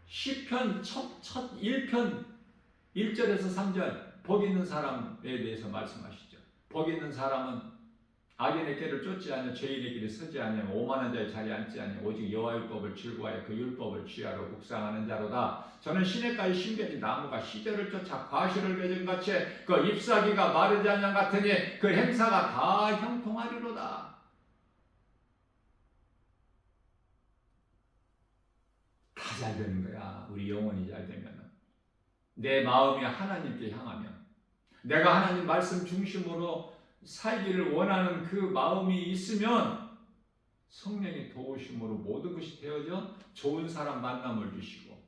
Speaker 1: 시편 첫 1편 1절에서 3절 복 있는 사람에 대해서 말씀하시죠. 복 있는 사람은 악인의 길을 쫓지 않으며 죄인의 길에 서지 않으며 오만한 자의 자리에 앉지 않으며 오직 여호와 율법을 즐거워하여 그 율법을 취하러 묵상하는 자로다. 저는 시냇가의 신겨진 나무가 시절을 쫓아 과실을 맺은 같이 그 잎사귀가 마르지 않는 같으니 그 행사가 다 형통하리로다. 다 잘 되는 거야. 우리 영혼이 잘 되면. 내 마음이 하나님께 향하면 내가 하나님 말씀 중심으로 살기를 원하는 그 마음이 있으면 성령의 도우심으로 모든 것이 되어져 좋은 사람 만남을 주시고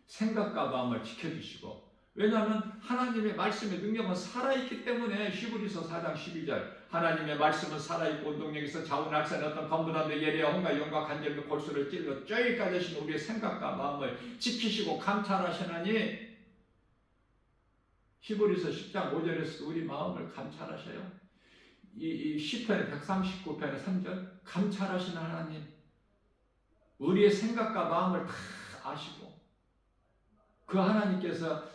Speaker 1: 생각과 마음을 지켜주시고, 왜냐하면 하나님의 말씀의 능력은 살아있기 때문에. 히브리서 4장 12절 하나님의 말씀은 살아있고 운동력에서 좌우낙산의 어떤 검부단도 예리와 혼과 영과 간절과 골수를 찔러 뼈에까지 하신 우리의 생각과 마음을 지키시고 감찰하시나니, 히브리서 10장 5절에서 우리 마음을 감찰하셔요. 이 시편 139편의 3절 감찰하시는 하나님, 우리의 생각과 마음을 다 아시고 그 하나님께서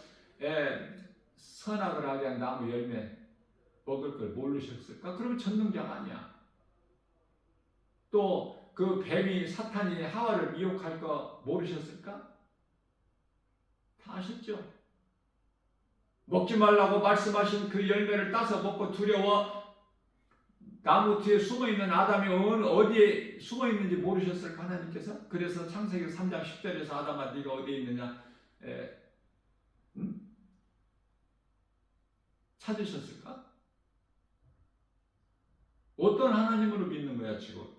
Speaker 1: 선악을 하게 한 나무 열매 먹을 걸 모르셨을까? 그러면 전능자가 아니야. 또 그 뱀이 사탄이 하와를 미혹할 거 모르셨을까? 다 아셨죠? 먹지 말라고 말씀하신 그 열매를 따서 먹고 두려워 나무 뒤에 숨어있는 아담이 어디에 숨어있는지 모르셨을까 하나님께서? 그래서 창세기 3장 10절에서 아담아 네가 어디에 있느냐 찾으셨을까? 어떤 하나님으로 믿는 거야 지금?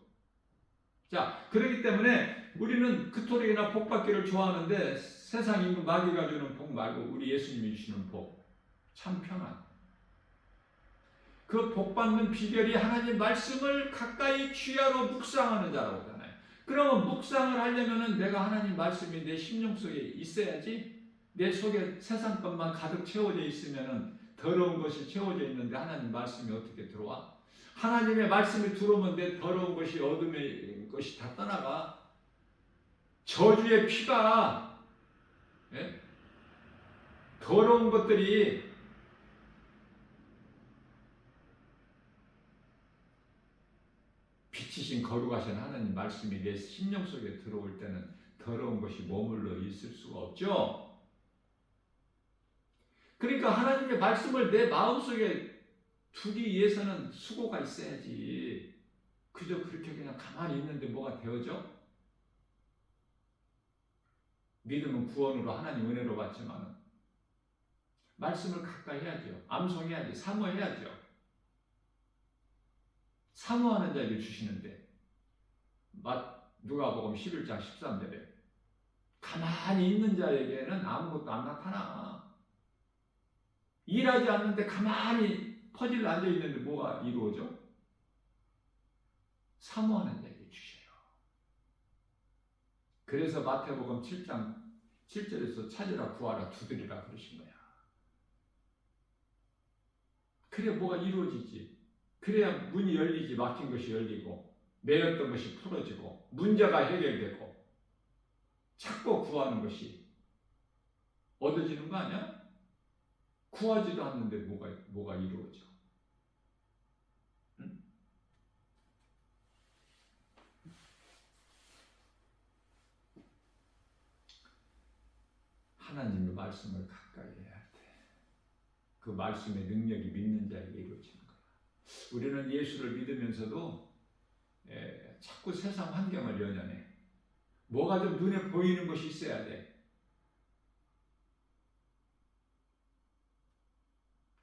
Speaker 1: 자, 그렇기 때문에 우리는 그토록이나 복받기를 좋아하는데 세상 인구 마귀가 주는 복 말고 우리 예수님이 주시는 복, 참 평안. 그 복받는 비결이 하나님 말씀을 가까이 취하러 묵상하는 자라고 하잖아요. 그러면 묵상을 하려면 내가 하나님 말씀이 내 심령 속에 있어야지. 내 속에 세상 것만 가득 채워져 있으면 더러운 것이 채워져 있는데 하나님 말씀이 어떻게 들어와? 하나님의 말씀이 들어오면 내 더러운 것이 어둠의 것이 다 떠나가. 저주의 피가 더러운 것들이 빛이신 거룩하신 하나님 말씀이 내 심령 속에 들어올 때는 더러운 것이 머물러 있을 수가 없죠. 그러니까 하나님의 말씀을 내 마음속에 두기 위해서는 수고가 있어야지. 그저 그렇게 그냥 가만히 있는데 뭐가 되어져? 믿음은 구원으로 하나님 은혜로 받지만 말씀을 가까이 해야죠. 암송해야지. 사모해야죠. 사모하는 자에게 주시는데 누가복음 11장 13절에 가만히 있는 자에게는 아무것도 안 나타나. 일하지 않는데 가만히 퍼즐 앉아있는데 뭐가 이루어져? 사모하는 자에게 주셔요. 그래서 마태복음 7장 7절에서 찾으라 구하라 두드리라 그러신 거야. 그래 뭐가 이루어지지. 그래야 문이 열리지. 막힌 것이 열리고 매였던 것이 풀어지고 문제가 해결되고 찾고 구하는 것이 얻어지는 거 아니야? 구하지도 않는데 뭐가 이루어져. 응? 하나님의 말씀을 가까이 해야 돼. 그 말씀의 능력이 믿는 자에게 이루어지는 거야. 우리는 예수를 믿으면서도 자꾸 세상 환경을 연연해. 뭐가 좀 눈에 보이는 것이 있어야 돼.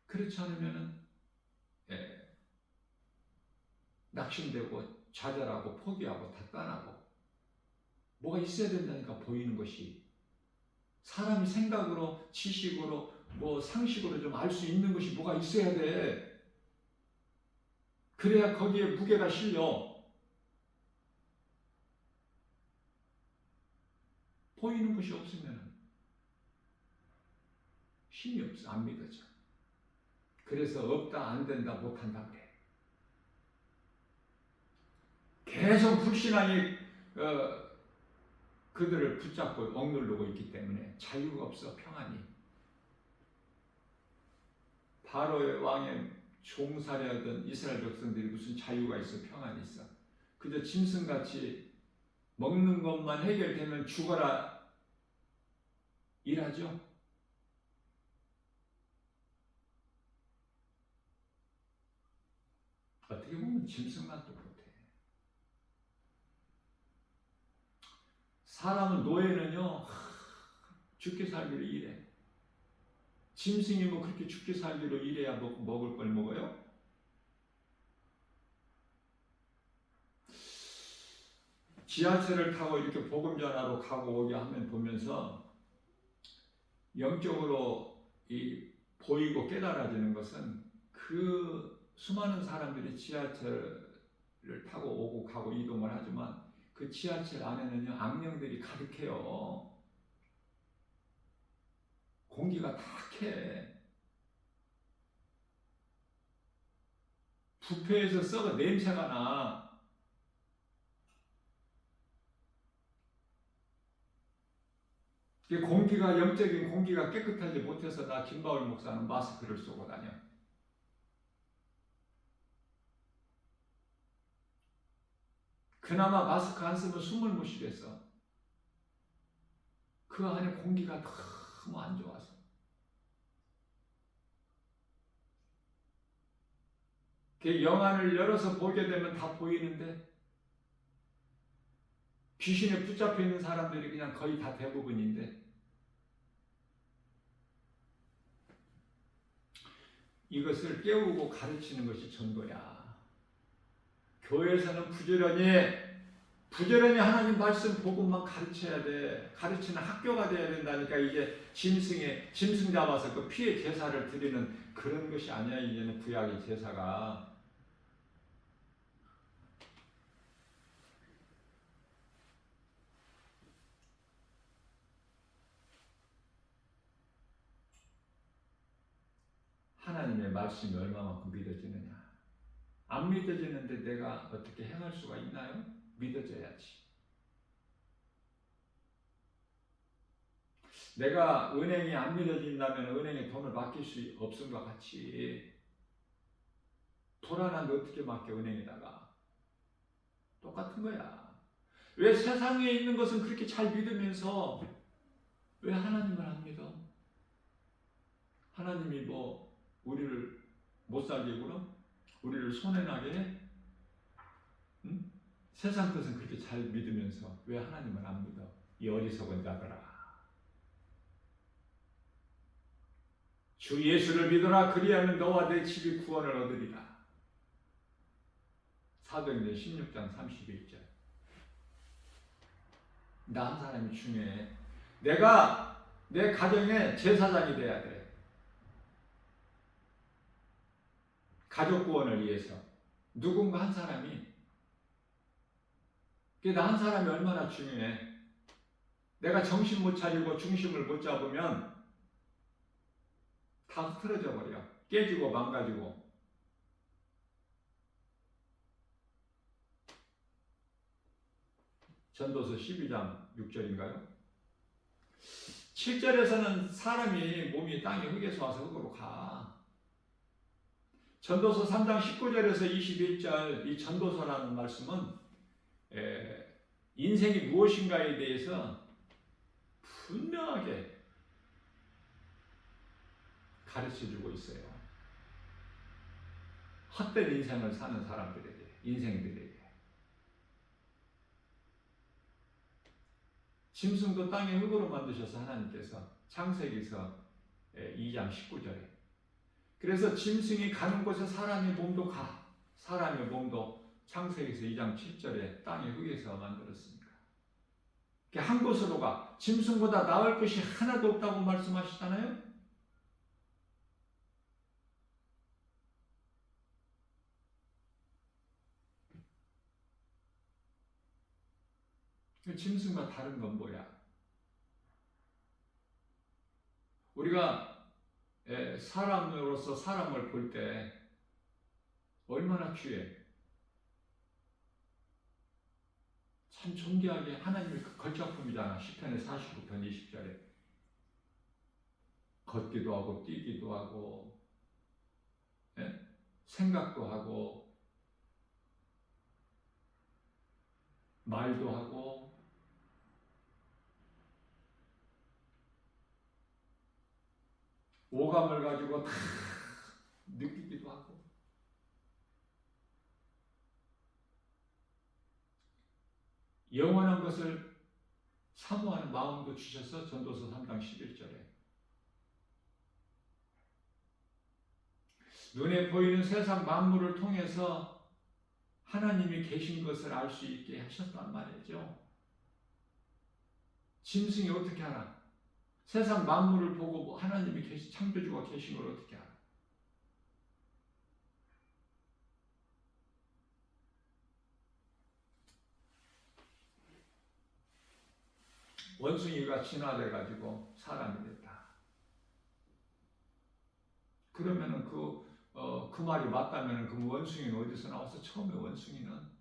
Speaker 1: 그렇지 않으면은 낙심되고 좌절하고 포기하고 다 떠나고 뭐가 있어야 된다니까. 보이는 것이 사람이 생각으로 지식으로 뭐 상식으로 좀 알 수 있는 것이 뭐가 있어야 돼. 그래야 거기에 무게가 실려. 보이는 것이 없으면 힘이 없어. 안 믿어져. 그래서 없다, 안 된다, 못한다 그래. 계속 불신앙이 그들을 붙잡고 억누르고 있기 때문에 자유가 없어. 평안이. 바로의 왕의 종살이하던 이스라엘 백성들이 무슨 자유가 있어. 평안이 있어. 그저 짐승같이 먹는 것만 해결되면 죽어라 일하죠. 어떻게 보면 짐승만도 못해. 사람은 노예는요 죽게 살기로 일해. 짐승이 뭐 그렇게 죽게 살기로 일해야 먹을 걸 먹어요? 지하철을 타고 이렇게 복음 전하러 가고 오게 하면 보면서 영적으로 보이고 깨달아지는 것은 그 수많은 사람들이 지하철을 타고 오고 가고 이동을 하지만 그 지하철 안에는요 악령들이 가득해요. 공기가 탁해. 부패해서 썩어 냄새가 나. 공기가 영적인 공기가 깨끗하지 못해서 나 김바울 목사는 마스크를 쓰고 다녀. 그나마 마스크 안 쓰면 숨을 못 쉬겠어. 그 안에 공기가 너무 안 좋아서. 그 영안을 열어서 보게 되면 다 보이는데 귀신에 붙잡혀 있는 사람들이 그냥 거의 다 대부분인데 이것을 깨우고 가르치는 것이 전도야. 교회에서는 부지런히 하나님 말씀 복음만 가르쳐야 돼. 가르치는 학교가 돼야 된다니까. 이게 짐승 잡아서 그 피의 제사를 드리는 그런 것이 아니야. 이제는 구약의 제사가. 하나님의 말씀이 얼마만큼 믿어지느냐. 안 믿어지는데 내가 어떻게 행할 수가 있나요? 믿어져야지. 내가 은행이 안 믿어진다면 은행에 돈을 맡길 수 없음과 같이 불안한데 어떻게 맡겨 은행에다가. 똑같은 거야. 왜 세상에 있는 것은 그렇게 잘 믿으면서 왜 하나님을 안 믿어? 하나님이 뭐 우리를 못 살게 굴어? 우리를 손해나게 해? 응? 세상 것은 그렇게 잘 믿으면서 왜 하나님을 안 믿어? 이 어리석은 자들아. 주 예수를 믿어라. 그리하면 너와 내 집이 구원을 얻으리라. 사도행전 16장 31절. 나 한 사람이 중요해. 내가 내 가정의 제사장이 돼야 돼. 가족 구원을 위해서 누군가 한 사람이 그게 나 한 사람이 얼마나 중요해. 내가 정신 못 차리고 중심을 못 잡으면 다 흐트러져 버려. 깨지고 망가지고. 전도서 12장 6절인가요? 7절에서는 사람이 몸이 땅에 흙에서 와서 흙으로 가. 전도서 3장 19절에서 21절 이 전도서라는 말씀은 인생이 무엇인가에 대해서 분명하게 가르쳐주고 있어요. 헛된 인생을 사는 사람들에게, 인생들에게. 짐승도 땅의 흙으로 만드셔서 하나님께서 창세기서 2장 19절에. 그래서 짐승이 가는 곳에 사람의 몸도 가. 사람의 몸도 창세기서 2장 7절에 땅의 흙에서 만들었습니다. 한 곳으로 가. 짐승보다 나을 것이 하나도 없다고 말씀하시잖아요. 짐승과 다른 건 뭐야? 우리가 사람으로서 사람을 볼 때 얼마나 귀해. 참 존귀하게 하나님의 그 걸작품이잖아. 시편의 49편 20절에 걷기도 하고 뛰기도 하고 생각도 하고 말도 하고 오감을 가지고 다 느끼기도 하고 영원한 것을 사모하는 마음도 주셔서 전도서 3장 11절에 눈에 보이는 세상 만물을 통해서 하나님이 계신 것을 알 수 있게 하셨단 말이죠. 짐승이 어떻게 알아? 세상 만물을 보고 하나님이 창조주가 계신 걸 어떻게 알아? 원숭이가 진화돼가지고 사람이 됐다. 그러면은 그 말이 맞다면은 그 원숭이는 어디서 나와서 처음에 원숭이는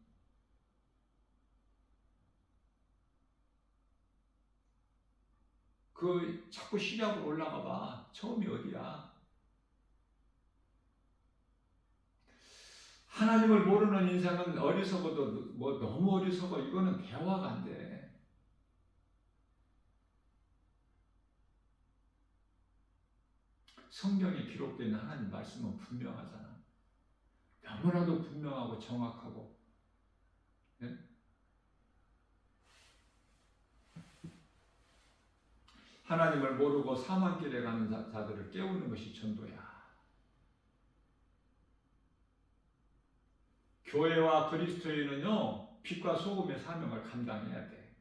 Speaker 1: 자꾸 시작으로 올라가 봐. 처음이 어디야? 하나님을 모르는 인생은 어리석어도 뭐 너무 어리석어. 이거는 대화가 안 돼. 성경에 기록된 하나님 말씀은 분명하잖아. 너무나도 분명하고 정확하고. 네? 하나님을 모르고 사망길에 가는 자들을 깨우는 것이 전도야. 교회와 그리스도인은요, 빛과 소금의 사명을 감당해야 돼.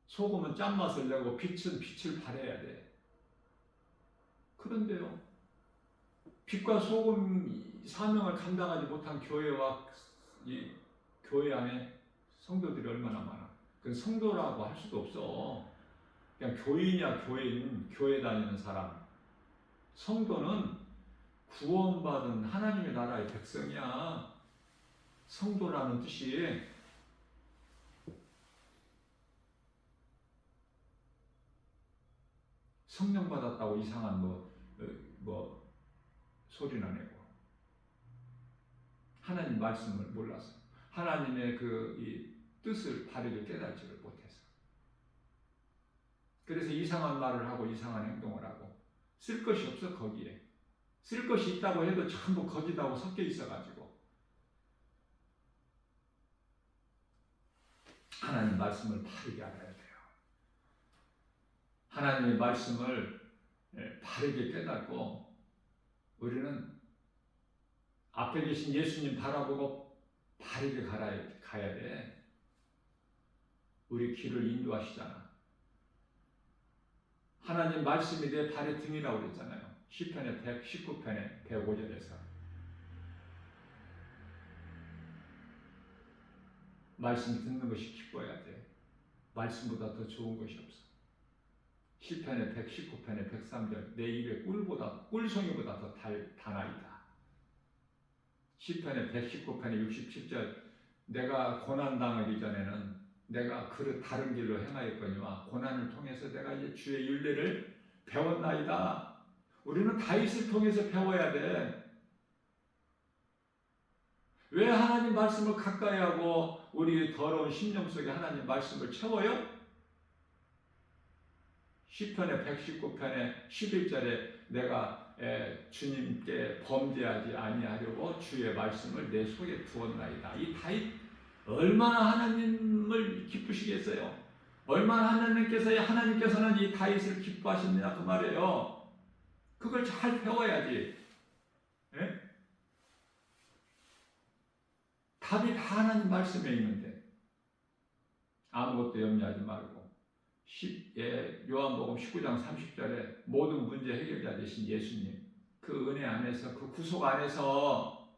Speaker 1: 소금은 짠맛을 내고 빛은 빛을 발해야 돼. 그런데요, 빛과 소금 사명을 감당하지 못한 교회와 이 교회 안에 성도들이 얼마나 많아. 그건 성도라고 할 수도 없어. 그냥 교인이야, 교인, 교회 다니는 사람. 성도는 구원받은 하나님의 나라의 백성이야. 성도라는 뜻이 성령 받았다고 이상한 소리나 내고 하나님 말씀을 몰라서 하나님의 이 뜻을 바르게 깨달지를 못해서 그래서 이상한 말을 하고 이상한 행동을 하고 쓸 것이 없어. 거기에 쓸 것이 있다고 해도 전부 거짓하고 섞여 있어가지고 하나님 말씀을 바르게 알아야 돼요. 하나님의 말씀을 바르게 깨닫고 우리는 앞에 계신 예수님 바라보고 바르게 가야 돼. 우리 길을 인도하시잖아. 하나님 말씀이 내 발의 등이라고 그랬잖아요. 시편의 119편의 105절에서 말씀 듣는 것이 기뻐야 돼. 말씀보다 더 좋은 것이 없어. 시편의 119편의 103절 내 입에 꿀송이보다 더 다나이다. 시편의 119편의 67절 내가 고난당하기 전에는 내가 다른 길로 행하였거니와 고난을 통해서 내가 이제 주의 율례를 배웠나이다. 우리는 다윗을 통해서 배워야 돼. 왜 하나님 말씀을 가까이 하고 우리 더러운 심령 속에 하나님 말씀을 채워요? 시편의 119편의 11절에 내가 주님께 범죄하지 아니하려고 주의 말씀을 내 속에 두었나이다. 이 다윗 얼마나 하나님을 기쁘시겠어요? 얼마나 하나님께서는 이 다윗을 기뻐하십니다. 그 말이에요. 그걸 잘 배워야지. 예? 답이 다 하나님 말씀에 있는데 아무것도 염려하지 말고 요한복음 19장 30절에 모든 문제 해결자 되신 예수님 그 은혜 안에서 그 구속 안에서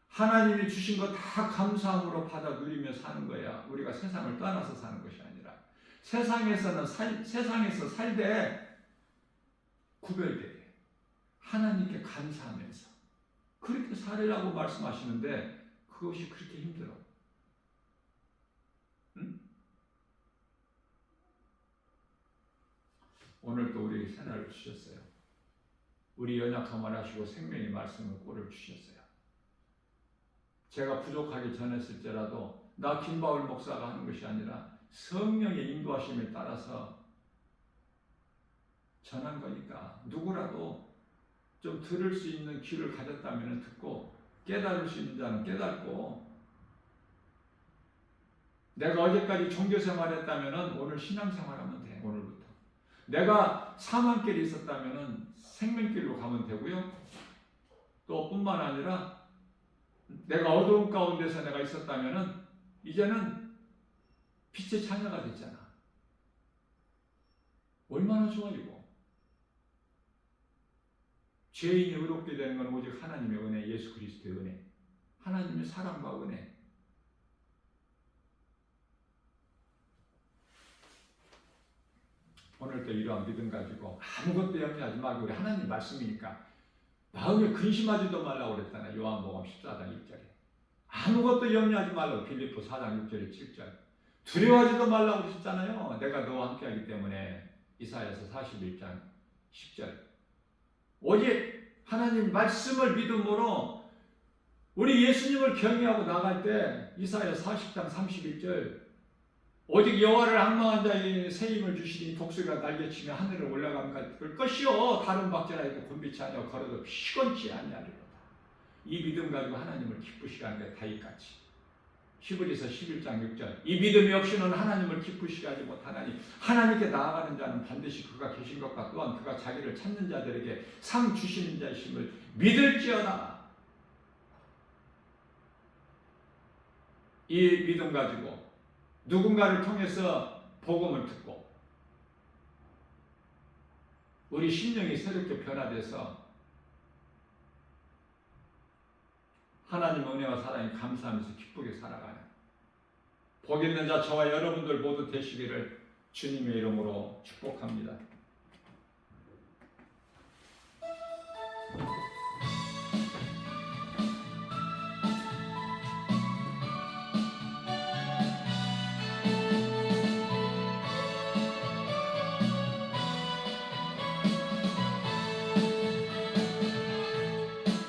Speaker 1: 하나님이 주신 거 다 감사함으로 받아 누리며 사는 거야. 우리가 세상을 떠나서 사는 것이 아니라 세상에서 살되 구별되게 하나님께 감사하면서 그렇게 살으라고 말씀하시는데 그것이 그렇게 힘들어. 응? 오늘 또 우리에게 새날을 주셨어요. 우리 연약함을 하시고 생명의 말씀을 꼴을 주셨어요. 제가 부족하게 전했을지라도 나 김바울 목사가 하는 것이 아니라 성령의 인도하심에 따라서 전한 거니까 누구라도 좀 들을 수 있는 귀를 가졌다면 듣고 깨달을 수 있는 자는 깨닫고 내가 어제까지 종교생활했다면 오늘 신앙생활하면 돼. 오늘부터 내가 사망길에 있었다면 생명길로 가면 되고요. 또 뿐만 아니라 내가 어두운 가운데서 내가 있었다면 이제는 빛의 자녀가 됐잖아. 얼마나 좋아 이거. 죄인이 의롭게 되는 건 오직 하나님의 은혜, 예수 그리스도의 은혜, 하나님의 사랑과 은혜. 오늘도 이러한 믿음 가지고 아무것도 염려하지 말고 우리 하나님 말씀이니까 마음에 근심하지도 말라고 그랬잖아요. 요한복음 14장 1절에 아무것도 염려하지 말라고 빌립보 4장 6절에 7절 두려워하지도 말라고 그랬잖아요. 내가 너와 함께하기 때문에 이사야서 41장 10절 오직 하나님 말씀을 믿음으로 우리 예수님을 경외하고 나갈 때 이사야 40장 31절 오직 여호와를 앙망한 자에게 새 힘을 주시니 독수리가 날개치며 하늘을 올라가면 그럴 것이요 다른 박제라에도 곤비치 아니하고 걸어도 피곤치 아니하리로다. 이 믿음 가지고 하나님을 기쁘시게 하는 게 다윗같이 히브리서 11장 6절 이 믿음이 없이는 하나님을 기쁘시게 하지 못하나니 하나님께 나아가는 자는 반드시 그가 계신 것과 또한 그가 자기를 찾는 자들에게 상 주시는 자이심을 믿을지어다. 이 믿음 가지고 누군가를 통해서 복음을 듣고 우리 심령이 새롭게 변화돼서 하나님 은혜와 사랑에 감사하면서 기쁘게 살아가는 복 있는 자 저와 여러분들 모두 되시기를 주님의 이름으로 축복합니다.